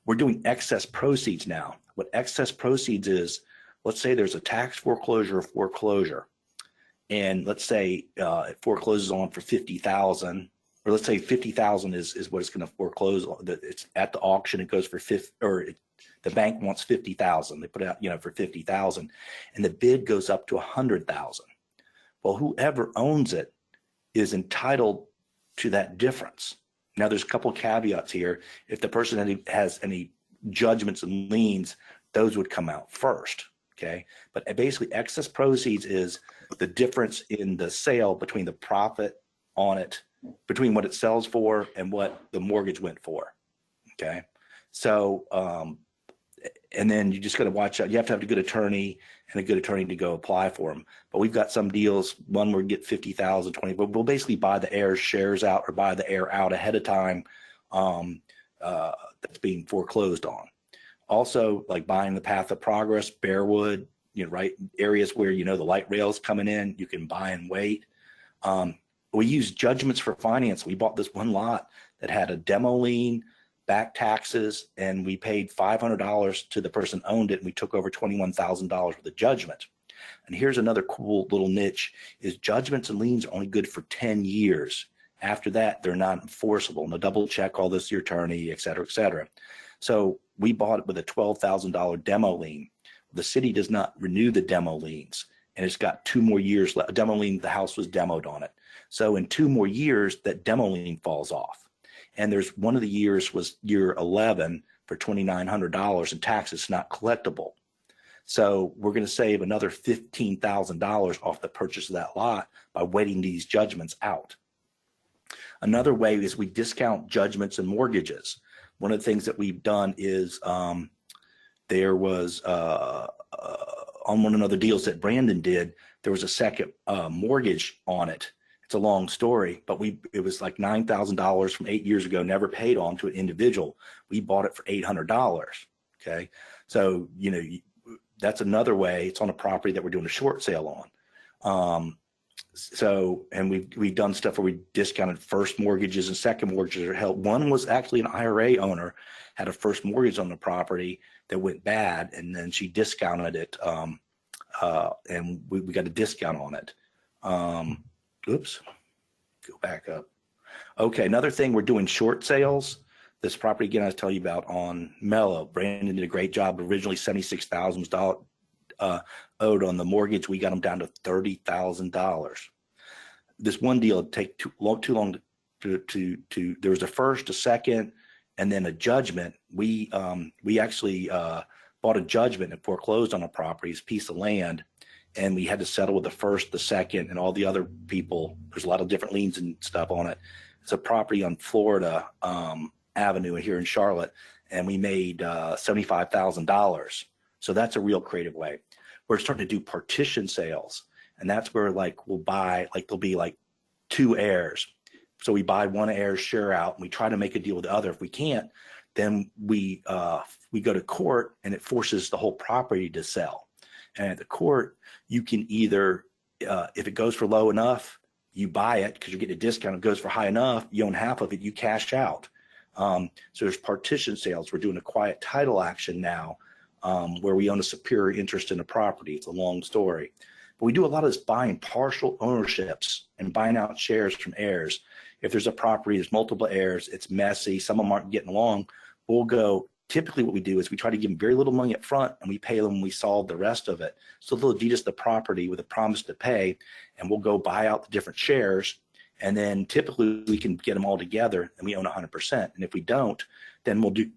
We're doing excess proceeds now. What excess proceeds is, let's say there's a tax foreclosure or foreclosure, and let's say it forecloses on for $50,000, or let's say $50,000 is what it's going to foreclose on. It's at the auction. It goes for the bank wants $50,000. They put it out, for $50,000, and the bid goes up to $100,000. Well, whoever owns it is entitled to that difference. Now, there's a couple of caveats here. If the person has any judgments and liens, those would come out first, okay? But basically, excess proceeds is the difference in the sale between the profit on it, between what it sells for and what the mortgage went for, okay? So, and then you just got to watch out. You have to have a good attorney and a good attorney to go apply for them. But we've got some deals, one where we get 50,000, 20, but we'll basically buy the heir's shares out or buy the heir out ahead of time that's being foreclosed on. Also, like buying the path of progress, Bearwood, right, areas where, the light rail's coming in, you can buy and wait. We use judgments for finance. We bought this one lot that had a demo lien, back taxes, and we paid $500 to the person who owned it, and we took over $21,000 with a judgment. And here's another cool little niche, is judgments and liens are only good for 10 years. After that, they're not enforceable. Now, double check all this, your attorney, et cetera, et cetera. So we bought it with a $12,000 demo lien. The city does not renew the demo liens, and it's got 2 more years left. A demo lien, the house was demoed on it. So in 2 more years, that demo lien falls off. And there's one of the years was year 11 for $2,900 in taxes not collectible. So we're going to save another $15,000 off the purchase of that lot by waiting these judgments out. Another way is we discount judgments and mortgages. One of the things that we've done is there was on one of the other deals that Brandon did, there was a second mortgage on it. It's a long story, but it was like $9,000 from 8 years ago, never paid on to an individual. We bought it for $800. Okay, so that's another way. It's on a property that we're doing a short sale on. And we've done stuff where we discounted first mortgages and second mortgages are held. One was actually an IRA owner, had a first mortgage on the property that went bad, and then she discounted it, and we got a discount on it. Oops, go back up. Okay, another thing, we're doing short sales. This property, again, I was telling you about on Mellow. Brandon did a great job. Originally, $76,000 was owed on the mortgage. We got them down to $30,000. This one deal take too long to there was a first, a second, and then a judgment. We actually bought a judgment and foreclosed on a property's piece of land, and we had to settle with the first, the second, and all the other people. There's a lot of different liens and stuff on it. It's a property on Florida Avenue here in Charlotte, and we made $75,000. So that's a real creative way. We're starting to do partition sales, and that's where we'll buy, there'll be two heirs. So we buy one heir's share out, and we try to make a deal with the other. If we can't, then we go to court, and it forces the whole property to sell. And at the court, you can either, if it goes for low enough, you buy it because you get a discount. If it goes for high enough, you own half of it, you cash out. So there's partition sales. We're doing a quiet title action now, where we own a superior interest in a property. It's a long story. But we do a lot of this buying partial ownerships and buying out shares from heirs. If there's a property, there's multiple heirs, it's messy, some of them aren't getting along, we'll go, typically what we do is we try to give them very little money up front, and we pay them when we solve the rest of it. So they'll deed us the property with a promise to pay, and we'll go buy out the different shares, and then typically we can get them all together and we own 100%. And if we don't, then we'll do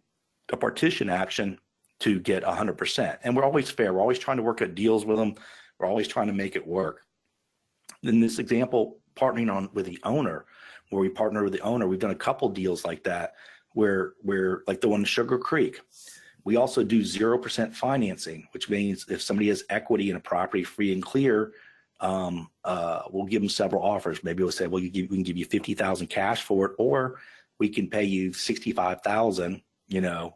a partition action to get 100%. And we're always fair. We're always trying to work out deals with them. We're always trying to make it work. In this example, partnering with the owner, where we partner with the owner, we've done a couple deals like that, where we're like the one in Sugar Creek. We also do 0% financing, which means if somebody has equity in a property free and clear, we'll give them several offers. Maybe we'll say, well, we can give you $50,000 cash for it, or we can pay you $65,000.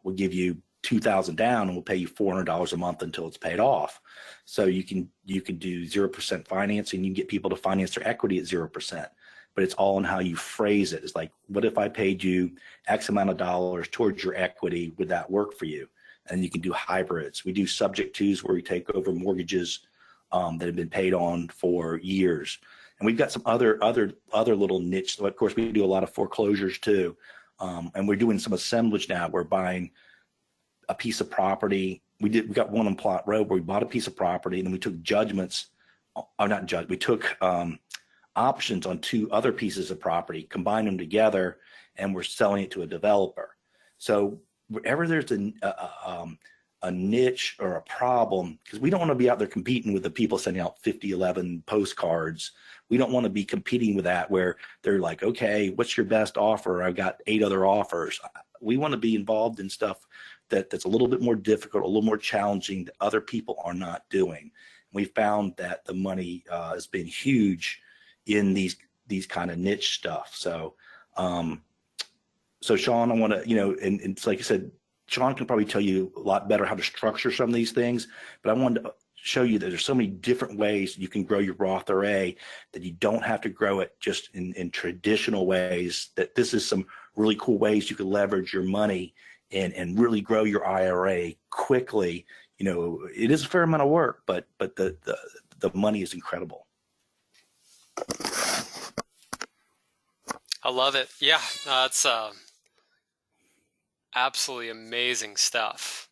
We'll give you $2,000 down, and we'll pay you $400 a month until it's paid off. So you can do 0% financing. You can get people to finance their equity at 0%. But it's all in how you phrase it. It's like, what if I paid you X amount of dollars towards your equity? Would that work for you? And you can do hybrids. We do subject twos, where we take over mortgages that have been paid on for years. And we've got some other little niche. So of course, we do a lot of foreclosures too. And we're doing some assemblage now. We're buying a piece of property. We got one on Plot Road where we bought a piece of property, and then we took judgments, or not judge. We took options on two other pieces of property, combine them together, and we're selling it to a developer. So wherever there's a niche or a problem, because we don't want to be out there competing with the people sending out 5011 postcards. We don't want to be competing with that, where they're like, okay, what's your best offer? I've got 8 other offers. We want to be involved in stuff that's a little bit more difficult, a little more challenging, that other people are not doing. We found that the money has been huge in these kind of niche stuff. So Sean, I want to, and it's like I said, Sean can probably tell you a lot better how to structure some of these things, but I wanted to show you that there's so many different ways you can grow your Roth IRA, that you don't have to grow it just in traditional ways, that this is some really cool ways you can leverage your money and really grow your IRA quickly. It is a fair amount of work, but the money is incredible. I love it. Yeah, it's absolutely amazing stuff.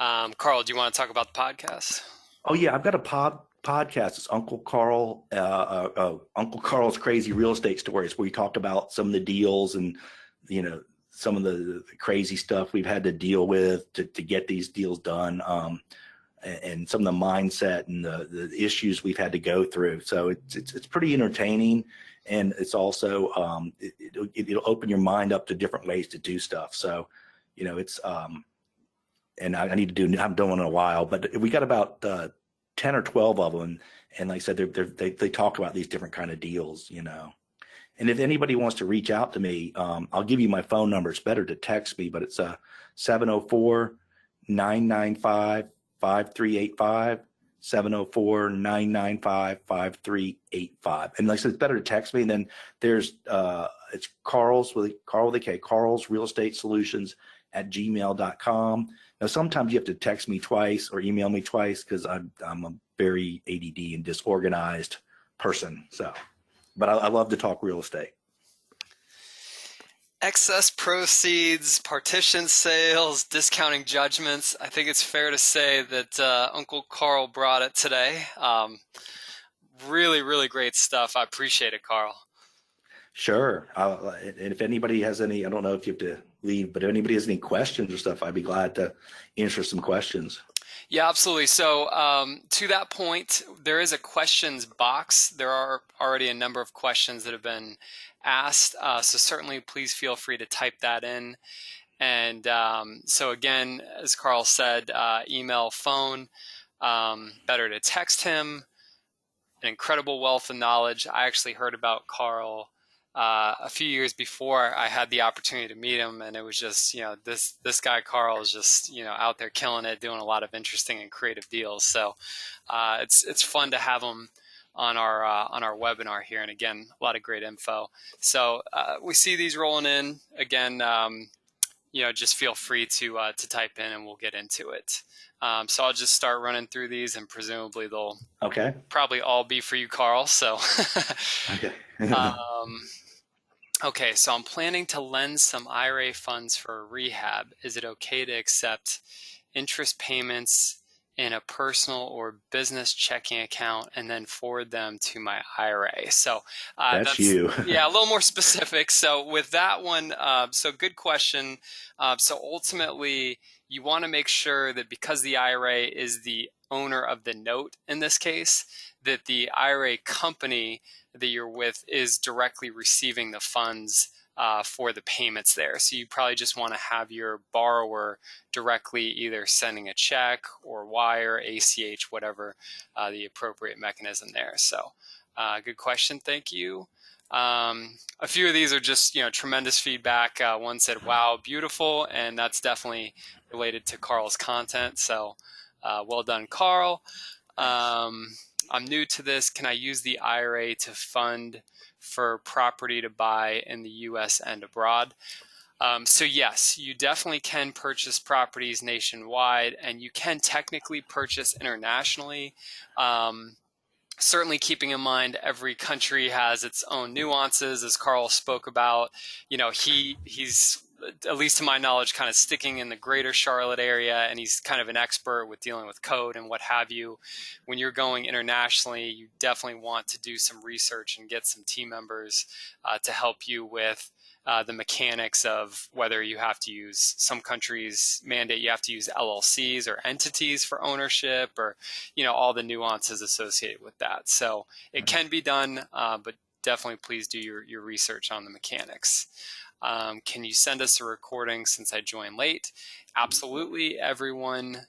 Karl, do you want to talk about the podcast? Oh yeah, I've got a podcast. It's Uncle Karl, Uncle Karl's Crazy Real Estate Stories, where we talked about some of the deals and some of the crazy stuff we've had to deal with to get these deals done. and some of the mindset and the issues we've had to go through. So it's pretty entertaining, and it's also it'll open your mind up to different ways to do stuff. So, it's and I need to do. I haven't done one in a while, but we got about 10 or 12 of them, and like I said, they talk about these different kind of deals. And if anybody wants to reach out to me, I'll give you my phone number. It's better to text me, but it's 704-995-5385, 704-995-5385. And like I said, it's better to text me. And then there's it's Karl with a K, Karl's Real Estate Solutions at gmail.com. Now, sometimes you have to text me twice or email me twice because I'm a very ADD and disorganized person. So, but I love to talk real estate. Excess proceeds, partition sales, discounting judgments. I think it's fair to say that Uncle Karl brought it today. Really, really great stuff. I appreciate it, Karl. Sure. And if anybody has any, I don't know if you have to leave, but if anybody has any questions or stuff, I'd be glad to answer some questions. Yeah, absolutely. So to that point, there is a questions box. There are already a number of questions that have been asked. So certainly please feel free to type that in. And so again, as Karl said, email, phone, better to text him. An incredible wealth of knowledge. I actually heard about Karl a few years before I had the opportunity to meet him, and it was just, this guy Karl is just, out there killing it, doing a lot of interesting and creative deals. So it's fun to have him on our webinar here, and again, a lot of great info. So we see these rolling in again. Just feel free to type in, and we'll get into it. So I'll just start running through these, and presumably they'll probably all be for you, Karl. So okay. Okay, so I'm planning to lend some IRA funds for a rehab. Is it okay to accept interest payments in a personal or business checking account and then forward them to my IRA? So that's you. Yeah, a little more specific. So with that one, so good question. So ultimately, you want to make sure that because the IRA is the owner of the note in this case, that the IRA company that you're with is directly receiving the funds for the payments there. So you probably just want to have your borrower directly either sending a check or wire, ACH, whatever the appropriate mechanism there. So good question. Thank you. A few of these are just, tremendous feedback. One said, wow, beautiful. And that's definitely related to Karl's content. So well done, Karl. I'm new to this. Can I use the IRA to fund for property to buy in the U.S. and abroad? So yes, you definitely can purchase properties nationwide, and you can technically purchase internationally. Certainly keeping in mind every country has its own nuances, as Karl spoke about. He's, at least to my knowledge, kind of sticking in the greater Charlotte area, and he's kind of an expert with dealing with code and what have you. When you're going internationally, you definitely want to do some research and get some team members to help you with the mechanics of whether you have to use, some countries mandate you have to use LLCs or entities for ownership, or all the nuances associated with that. So it can be done, but definitely please do your research on the mechanics. Can you send us a recording since I joined late? Absolutely. Everyone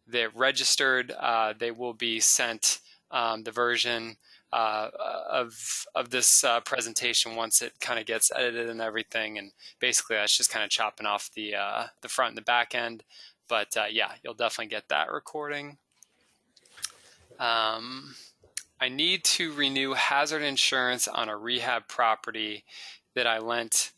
that registered, they will be sent the version of this presentation once it kind of gets edited and everything. And basically that's just kind of chopping off the front and the back end. But yeah, you'll definitely get that recording. I need to renew hazard insurance on a rehab property that I lent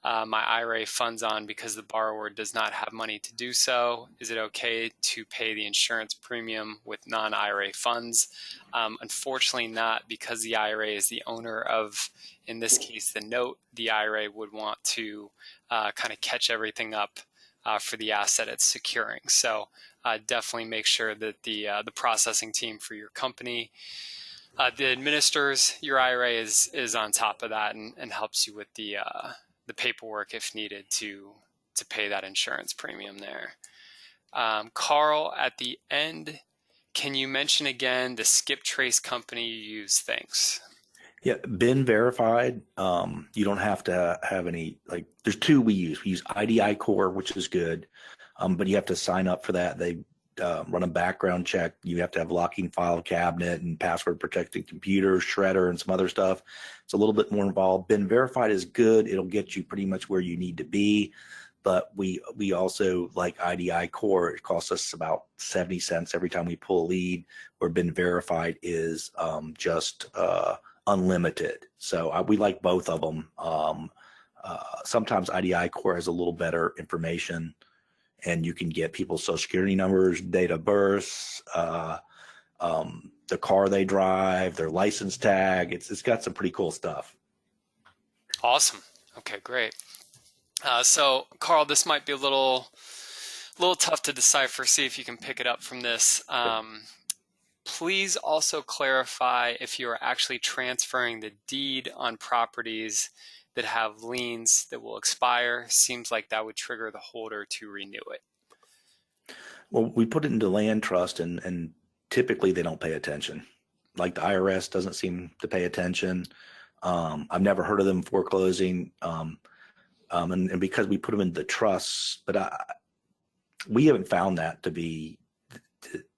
my IRA funds on because the borrower does not have money to do so. Is it okay to pay the insurance premium with non-IRA funds? Unfortunately not, because the IRA is the owner of, in this case, the note. The IRA would want to kind of catch everything up for the asset it's securing. So definitely make sure that the processing team for your company that administers your IRA is on top of that and helps you with the paperwork if needed to pay that insurance premium there. Karl, at the end, can you mention again the skip trace company you use? Thanks. Yeah, been verified. You don't have to have any, like, there's two we use. We use IDI Core, which is good, but you have to sign up for that. They run a background check. You have to have locking file cabinet and password protected computer, shredder, and some other stuff. It's a little bit more involved. Been verified is good. It'll get you pretty much where you need to be. But we also like IDI Core. It costs us about 70 cents every time we pull a lead. Where Been Verified is just unlimited. So we like both of them. Sometimes IDI Core has a little better information, and you can get people's social security numbers, date of birth, the car they drive, their license tag. It's got some pretty cool stuff. Awesome. Okay, great. So, Karl, this might be a little tough to decipher. See if you can pick it up from this. Please also clarify if you are actually transferring the deed on properties that have liens that will expire. Seems like that would trigger the holder to renew it. Well, we put it into land trust, and typically they don't pay attention. Like the IRS doesn't seem to pay attention. I've never heard of them foreclosing. And because we put them into the trusts, but we haven't found that to be.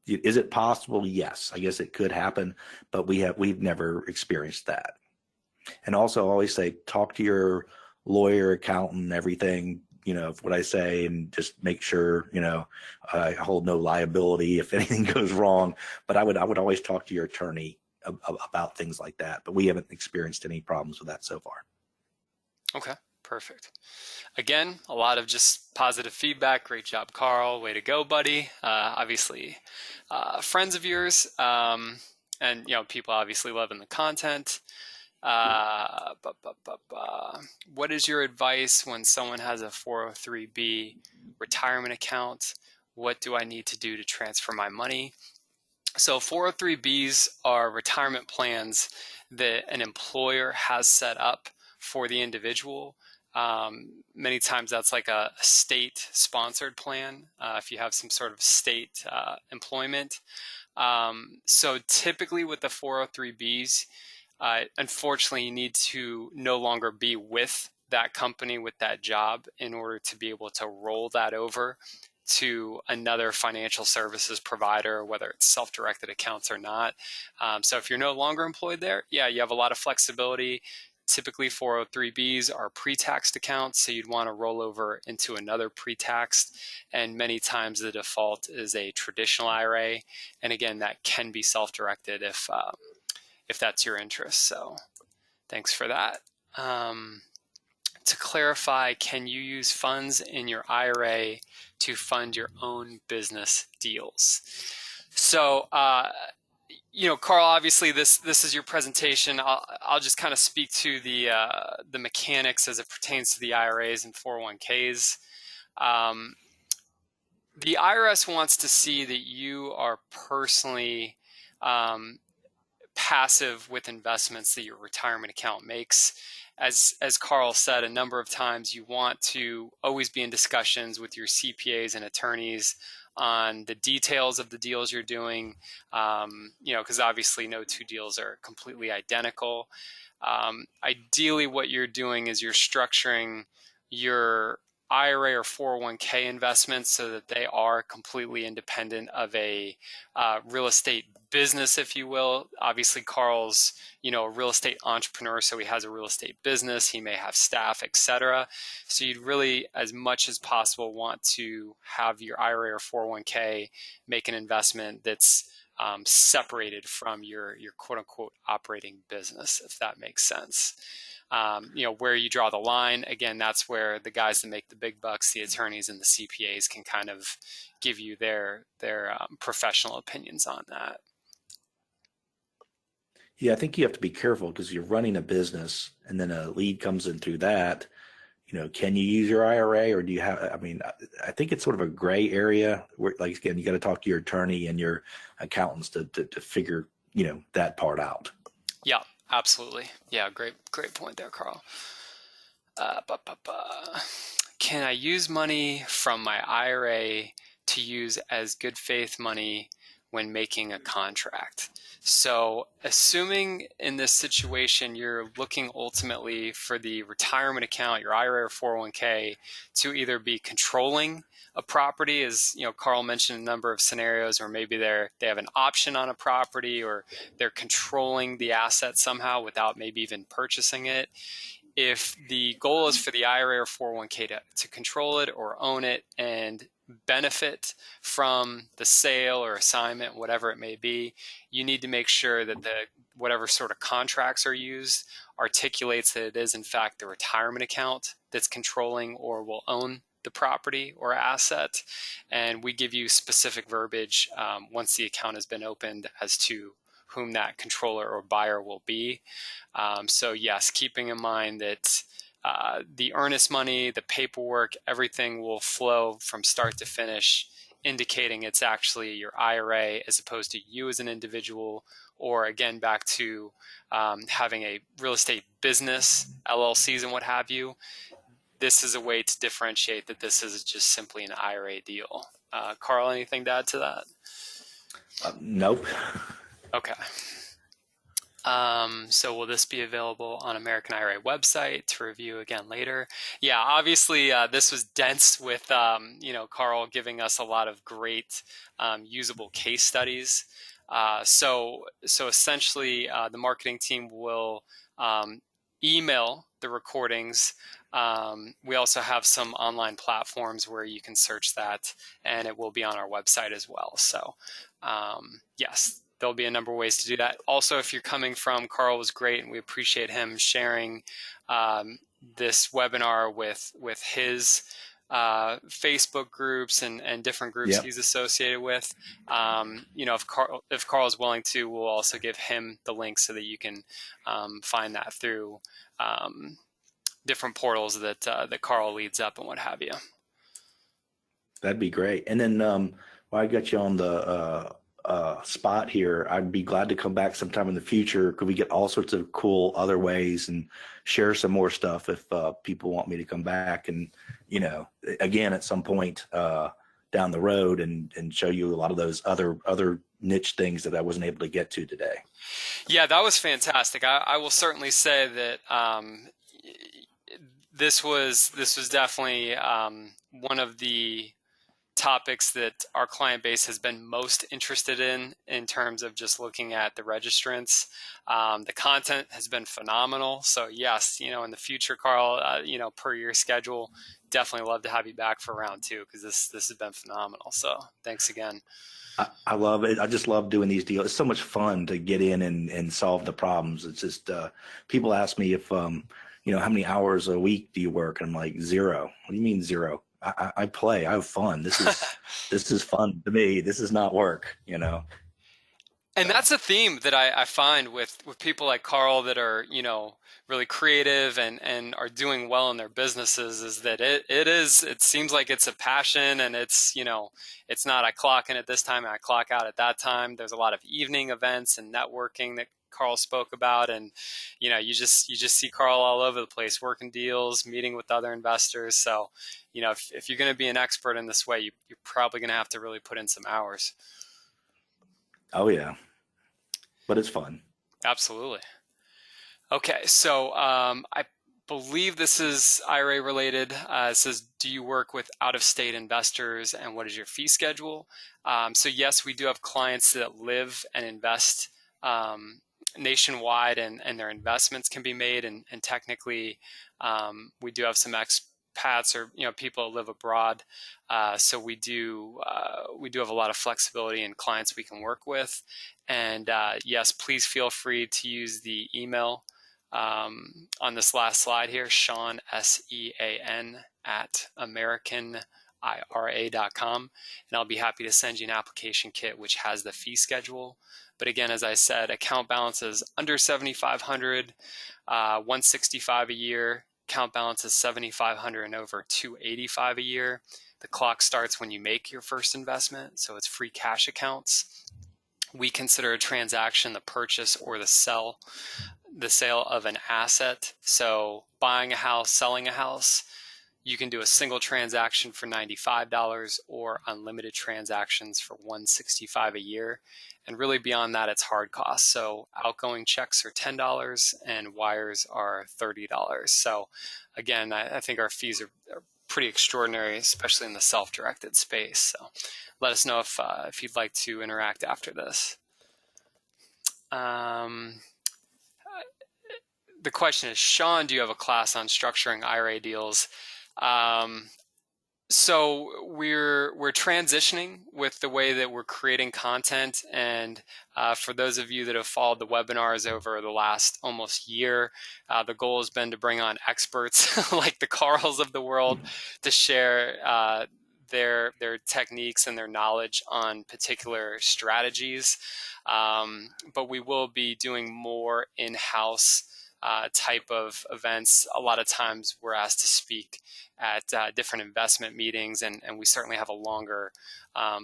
Is it possible? Yes, I guess it could happen, but we've never experienced that. And also, I always say, talk to your lawyer, accountant, everything. What I say, and just make sure I hold no liability if anything goes wrong. But I would always talk to your attorney about things like that. But we haven't experienced any problems with that so far. Okay, perfect. Again, a lot of just positive feedback. Great job, Karl. Way to go, buddy. Obviously, friends of yours, and people obviously loving the content. What is your advice when someone has a 403b retirement account? What do I need to do to transfer my money? So 403bs are retirement plans that an employer has set up for the individual. Many times that's like a state-sponsored plan if you have some sort of state employment. So typically with the 403bs, unfortunately, you need to no longer be with that company, with that job, in order to be able to roll that over to another financial services provider, whether it's self-directed accounts or not. So if you're no longer employed there, yeah, you have a lot of flexibility. Typically 403bs are pre-taxed accounts, so you'd want to roll over into another pre-taxed, and many times the default is a traditional IRA, and again, that can be self-directed if that's your interest. So thanks for that. To clarify, can you use funds in your IRA to fund your own business deals? So, Karl, obviously this is your presentation. I'll just kind of speak to the mechanics as it pertains to the IRAs and 401ks. The IRS wants to see that you are personally passive with investments that your retirement account makes. As Karl said a number of times, you want to always be in discussions with your CPAs and attorneys on the details of the deals you're doing, because obviously no two deals are completely identical. Ideally, what you're doing is you're structuring your IRA or 401k investments so that they are completely independent of a real estate business, if you will. Obviously, Karl's, a real estate entrepreneur, so he has a real estate business. He may have staff, etc. So you'd really, as much as possible, want to have your IRA or 401k make an investment that's separated from your quote unquote operating business, if that makes sense. Where you draw the line, again, that's where the guys that make the big bucks, the attorneys and the CPAs, can kind of give you their professional opinions on that. Yeah, I think you have to be careful because you're running a business and then a lead comes in through that. Can you use your IRA, or do you have, I think it's sort of a gray area where, like, again, you got to talk to your attorney and your accountants to figure, that part out. Yeah, absolutely. Yeah, great point there, Karl. Can I use money from my IRA to use as good faith money when making a contract. So assuming in this situation, you're looking ultimately for the retirement account, your IRA or 401k, to either be controlling a property, as Karl mentioned a number of scenarios, or maybe they have an option on a property, or they're controlling the asset somehow without maybe even purchasing it. If the goal is for the IRA or 401k to control it or own it and benefit from the sale or assignment, whatever it may be, you need to make sure that whatever sort of contracts are used articulates that it is in fact the retirement account that's controlling or will own the property or asset. And we give you specific verbiage once the account has been opened as to whom that controller or buyer will be. So yes, keeping in mind that the earnest money, the paperwork, everything will flow from start to finish, indicating it's actually your IRA as opposed to you as an individual, or again, back to having a real estate business, LLCs and what have you. This is a way to differentiate that this is just simply an IRA deal. Karl, anything to add to that? Nope. Okay. So will this be available on American IRA website to review again later? Yeah, obviously this was dense with, Karl giving us a lot of great usable case studies. So essentially the marketing team will email the recordings. We also have some online platforms where you can search that, and it will be on our website as well. So yes, there'll be a number of ways to do that. Also, if you're coming from, Karl was great, and we appreciate him sharing this webinar with his Facebook groups and different groups he's associated with. If Karl is willing to, we'll also give him the link so that you can find that through different portals that Karl leads up and what have you. That'd be great. And then while I got you on the spot here, I'd be glad to come back sometime in the future. Could we get all sorts of cool other ways and share some more stuff if people want me to come back and, again, at some point down the road and show you a lot of those other niche things that I wasn't able to get to today. Yeah, that was fantastic. I will certainly say that this was definitely one of the topics that our client base has been most interested in terms of just looking at the registrants. The content has been phenomenal. So yes, in the future, Karl, per your schedule, definitely love to have you back for round 2 because this has been phenomenal. So thanks again. I love it. I just love doing these deals. It's so much fun to get in and solve the problems. It's just people ask me if how many hours a week do you work? And I'm like, 0. What do you mean 0? I play. I have fun. This is fun to me. This is not work, And that's a theme that I find with people like Karl that are, really creative and are doing well in their businesses, is that it seems like it's a passion, and it's not I clock in at this time and I clock out at that time. There's a lot of evening events and networking that Karl spoke about, and you just see Karl all over the place working deals, meeting with other investors. So if you're going to be an expert in this way, you're probably going to have to really put in some hours. Oh yeah, but it's fun. Absolutely. Okay, so I believe this is IRA related. It says, do you work with out-of-state investors, and what is your fee schedule? So yes, we do have clients that live and invest nationwide, and their investments can be made, and technically we do have some expats or people that live abroad. So we do have a lot of flexibility in clients we can work with. And yes, please feel free to use the email on this last slide here, Sean, SEAN, at AmericanIRA.com, and I'll be happy to send you an application kit which has the fee schedule. But again, as I said, account balance is under $7,500, $165 a year. Account balance is $7,500 and over, $285 a year. The clock starts when you make your first investment, so it's free cash accounts. We consider a transaction the purchase or the sale of an asset. So buying a house, selling a house, You can do a single transaction for $95 or unlimited transactions for $165 a year. And really beyond that, it's hard costs. So outgoing checks are $10 and wires are $30. So again, I think our fees are pretty extraordinary, especially in the self-directed space. So let us know if you'd like to interact after this. The question is, Sean, do you have a class on structuring IRA deals? So we're transitioning with the way that we're creating content, and for those of you that have followed the webinars over the last almost year, the goal has been to bring on experts like the Karls of the world to share their techniques and their knowledge on particular strategies. But we will be doing more in-house type of events. A lot of times we're asked to speak at different investment meetings, and we certainly have a longer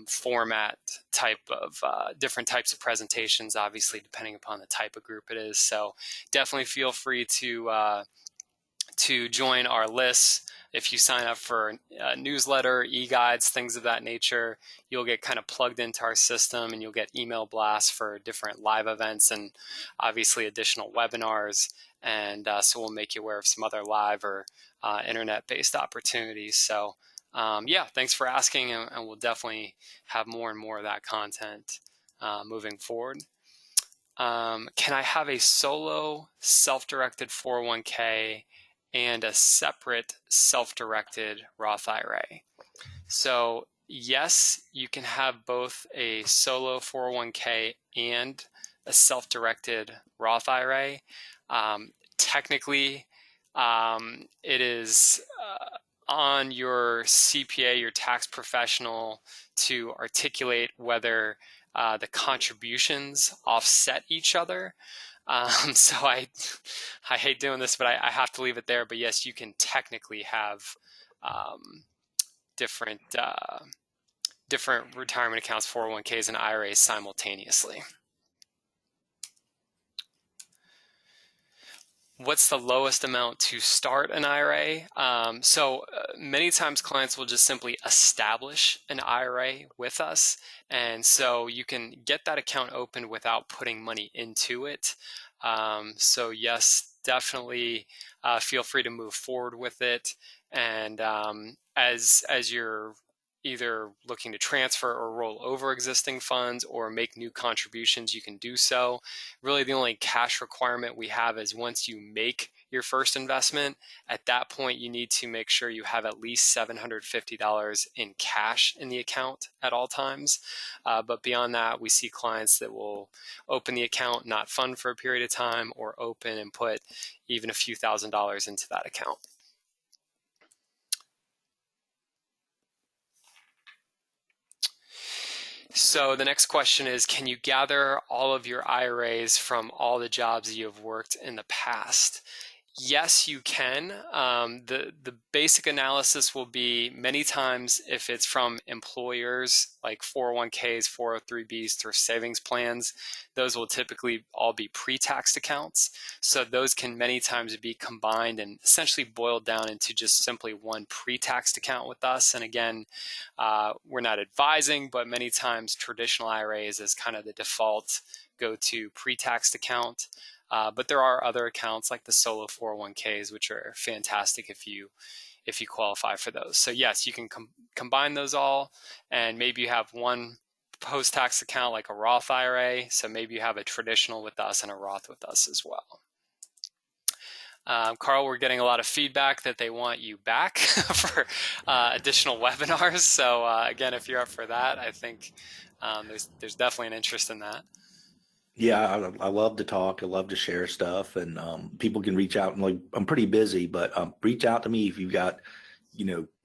format type of different types of presentations, obviously depending upon the type of group it is. So definitely feel free to join our lists. If you sign up for a newsletter, e-guides, things of that nature, you'll get kind of plugged into our system, and you'll get email blasts for different live events and obviously additional webinars. And so we'll make you aware of some other live or internet-based opportunities. So yeah, thanks for asking, and we'll definitely have more and more of that content moving forward. Can I have a solo self-directed 401k and a separate self-directed Roth IRA? So yes, you can have both a solo 401k and a self-directed Roth IRA. Technically, it is on your CPA, your tax professional, to articulate whether the contributions offset each other. So I hate doing this, but I have to leave it there. But yes, you can technically have different retirement accounts, 401ks, and IRAs simultaneously. What's the lowest amount to start an IRA? So many times clients will just simply establish an IRA with us. And so you can get that account open without putting money into it. So yes, definitely feel free to move forward with it. And as you're either looking to transfer or roll over existing funds or make new contributions, you can do so. Really, the only cash requirement we have is once you make your first investment, at that point, you need to make sure you have at least $750 in cash in the account at all times. But beyond that, we see clients that will open the account, not fund for a period of time, or open and put even a few $1,000s into that account. So the next question is, can you gather all of your IRAs from all the jobs that you have worked in the past? Yes, you can. The basic analysis will be many times if it's from employers like 401ks, 403bs, through savings plans, those will typically all be pre-taxed accounts. So those can many times be combined and essentially boiled down into just simply one pre-taxed account with us. And again, we're not advising, but many times traditional IRAs is kind of the default go-to pre-taxed account. But there are other accounts like the solo 401ks, which are fantastic if you qualify for those. So yes, you can combine those all, and maybe you have one post-tax account like a Roth IRA. So maybe you have a traditional with us and a Roth with us as well. Karl, we're getting a lot of feedback that they want you back for additional webinars. So again, if you're up for that, I think there's definitely an interest in that. Yeah, I love to talk. I love to share stuff, and people can reach out. And like, I'm pretty busy, but reach out to me if you've got,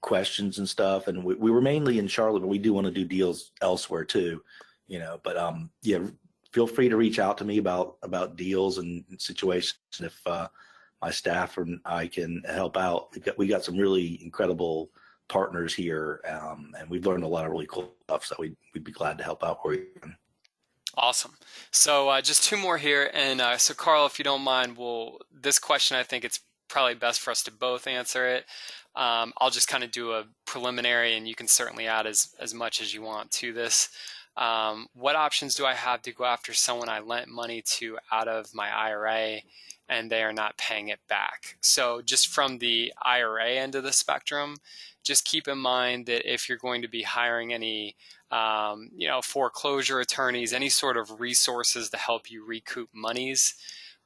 questions and stuff. And we were mainly in Charlotte, but we do want to do deals elsewhere too, But yeah, feel free to reach out to me about deals and situations. If my staff and I can help out, we got some really incredible partners here, and we've learned a lot of really cool stuff. So we'd be glad to help out where you can. Awesome. So just two more here. And so Karl, if you don't mind, this question, I think it's probably best for us to both answer it. I'll just kind of do a preliminary, and you can certainly add as much as you want to this. What options do I have to go after someone I lent money to out of my IRA and they are not paying it back? So just from the IRA end of the spectrum, just keep in mind that if you're going to be hiring any foreclosure attorneys, any sort of resources to help you recoup monies,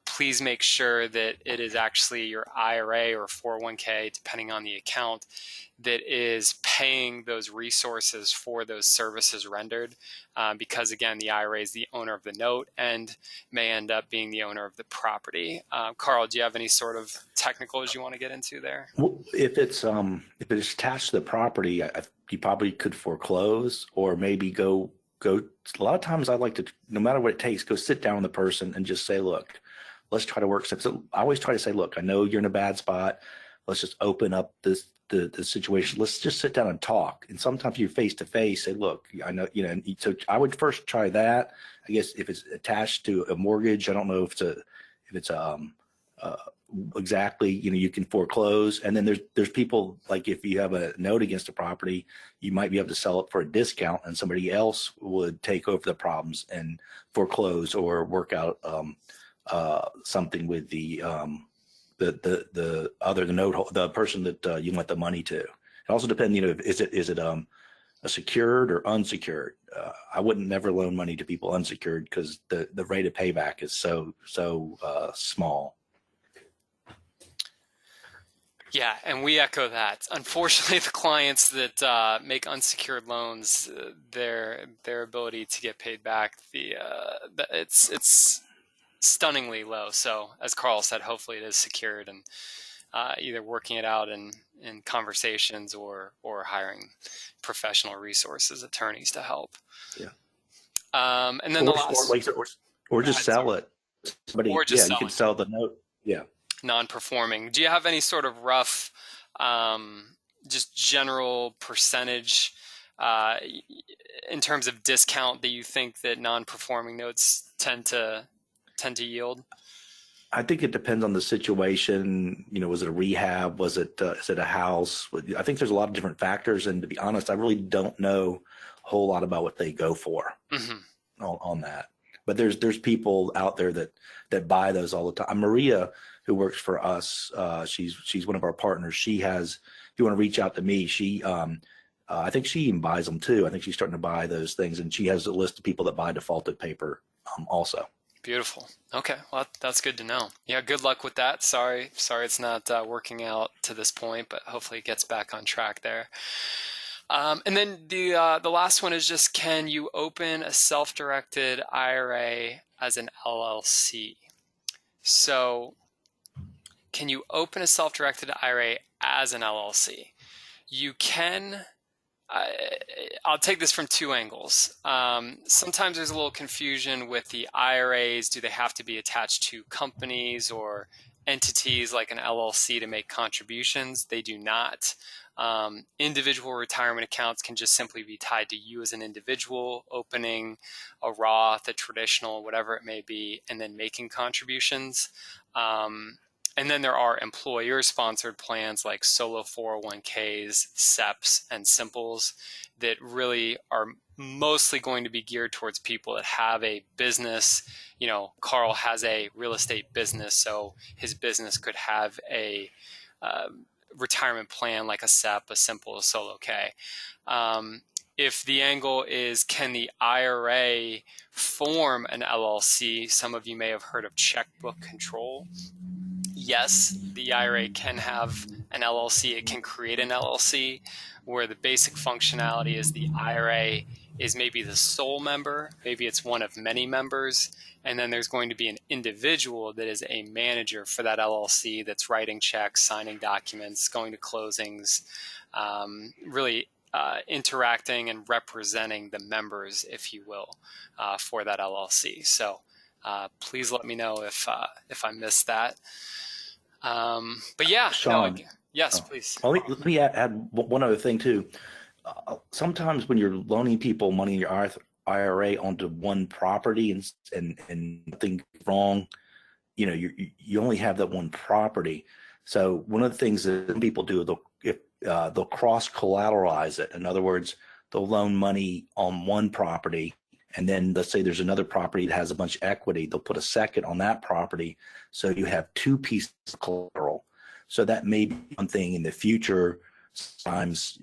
please make sure that it is actually your IRA or 401k, depending on the account, that is paying those resources for those services rendered. Because again, the IRA is the owner of the note and may end up being the owner of the property. Karl, do you have any sort of technicals you want to get into there? Well, if it's attached to the property, you probably could foreclose or maybe go. A lot of times I like to, no matter what it takes, go sit down with the person and just say, look, let's try to work. So I always try to say, look, I know you're in a bad spot. Let's just open up the situation. Let's just sit down and talk. And sometimes you're face to face, say, look, I know, so I would first try that. I guess if it's attached to a mortgage, I don't know if it's exactly, you can foreclose. And then there's people, like if you have a note against a property, you might be able to sell it for a discount and somebody else would take over the problems and foreclose or work out something with the person that you lent the money to. It also depends, is it a secured or unsecured? I wouldn't never loan money to people unsecured because the rate of payback is so small. Yeah, and we echo that. Unfortunately, the clients that make unsecured loans, their ability to get paid back, it's stunningly low. So, as Karl said, hopefully it is secured and either working it out in conversations or hiring professional resources, attorneys to help. Yeah. And then or just sell it. Somebody, or just you can sell the note. Yeah. Non-performing. Do you have any sort of rough, just general percentage in terms of discount that you think that non-performing notes tend to yield? I think it depends on the situation. Was it a rehab? Is it a house? I think there's a lot of different factors. And to be honest, I really don't know a whole lot about what they go for on that. But there's people out there that buy those all the time. Maria, who works for us, she's one of our partners. She has, if you want to reach out to me, I think she even buys them too. I think she's starting to buy those things, and she has a list of people that buy defaulted paper also. Beautiful. Okay, well that's good to know. Yeah, good luck with that. Sorry it's not working out to this point, but hopefully it gets back on track there. And then the last one is just, can you open a self-directed IRA as an LLC? So can you open a self-directed IRA as an LLC? You can. I'll take this from two angles. Sometimes there's a little confusion with the IRAs. Do they have to be attached to companies or entities like an LLC to make contributions? They do not. Individual retirement accounts can just simply be tied to you as an individual, opening a Roth, a traditional, whatever it may be, and then making contributions. And then there are employer-sponsored plans like solo 401ks, SEPs, and Simples that really are mostly going to be geared towards people that have a business. Karl has a real estate business, so his business could have a retirement plan like a SEP, a Simple, a Solo K. If the angle is, can the IRA form an LLC? Some of you may have heard of checkbook control. Yes, the IRA can have an LLC. It can create an LLC where the basic functionality is the IRA is maybe the sole member, maybe it's one of many members, and then there's going to be an individual that is a manager for that LLC that's writing checks, signing documents, going to closings, really interacting and representing the members, if you will, for that LLC. So please let me know if I missed that. But yeah, Sean, yes, please. Well, let me add one other thing too. Sometimes when you're loaning people money in your IRA onto one property and nothing wrong, you only have that one property. So one of the things that people do, if they'll cross collateralize it. In other words, they'll loan money on one property, and then let's say there's another property that has a bunch of equity. They'll put a second on that property, so you have two pieces of collateral. So that may be one thing in the future. Sometimes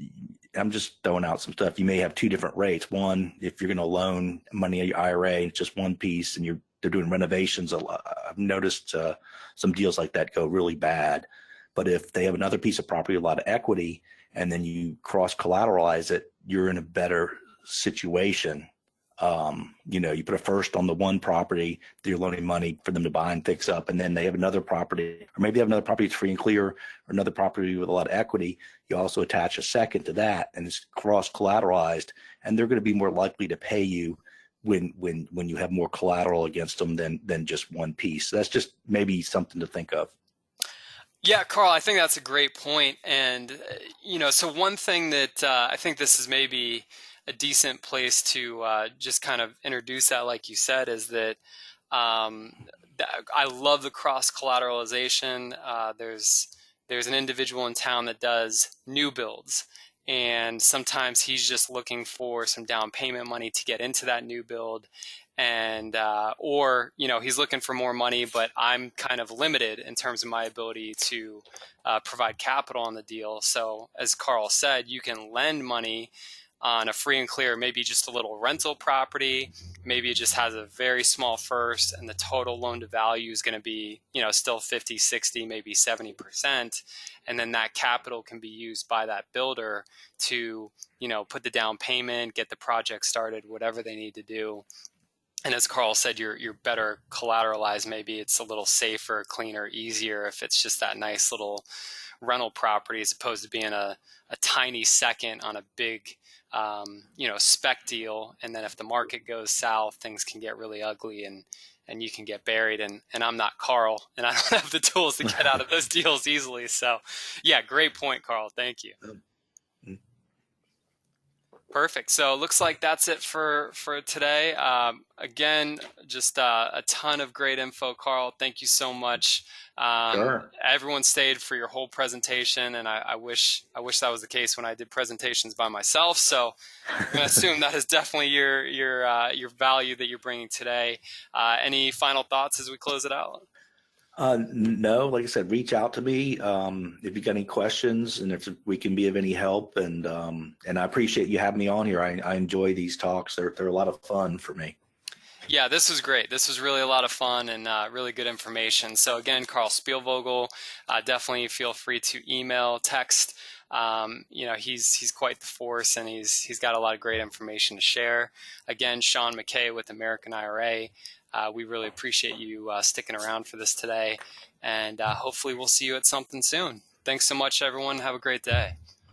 I'm just throwing out some stuff. You may have two different rates. One, if you're going to loan money in your IRA, it's just one piece, and they're doing renovations. I've noticed some deals like that go really bad. But if they have another piece of property, a lot of equity, and then you cross collateralize it, you're in a better situation. You put a first on the one property that you're loaning money for them to buy and fix up, and then they have another property, or maybe they have another property that's free and clear, or another property with a lot of equity. You also attach a second to that, and it's cross collateralized, and they're going to be more likely to pay you when you have more collateral against them than just one piece. So that's just maybe something to think of. Yeah, Carl, I think that's a great point. And, so one thing that I think this is maybe a decent place to just kind of introduce that, like you said, is that I love the cross collateralization. There's an individual in town that does new builds, and sometimes he's just looking for some down payment money to get into that new build. And or he's looking for more money, but I'm kind of limited in terms of my ability to provide capital on the deal. So as Carl said, you can lend money on a free and clear, maybe just a little rental property. Maybe it just has a very small first, and the total loan to value is going to be still 50, 60, maybe 70%. And then that capital can be used by that builder to put the down payment, get the project started, whatever they need to do. And as Carl said, you're better collateralized. Maybe it's a little safer, cleaner, easier if it's just that nice little rental property, as opposed to being a tiny second on a big spec deal. And then if the market goes south, things can get really ugly, and you can get buried. And I'm not Carl, and I don't have the tools to get out of those deals easily. So yeah, great point, Carl. Thank you. Perfect. So it looks like that's it for today. Again, just a ton of great info, Carl. Thank you so much. Sure. Everyone stayed for your whole presentation, and I wish that was the case when I did presentations by myself. So I'm going to assume that is definitely your value that you're bringing today. Any final thoughts as we close it out? No, like I said, reach out to me if you got any questions, and if we can be of any help. And I appreciate you having me on here. I enjoy these talks. They're a lot of fun for me. Yeah, this was great. This was really a lot of fun and really good information. So again, Karl Spielvogel, definitely feel free to email, text. He's quite the force, and he's got a lot of great information to share. Again, Sean McKay with American IRA. We really appreciate you sticking around for this today, and hopefully we'll see you at something soon. Thanks so much, everyone. Have a great day.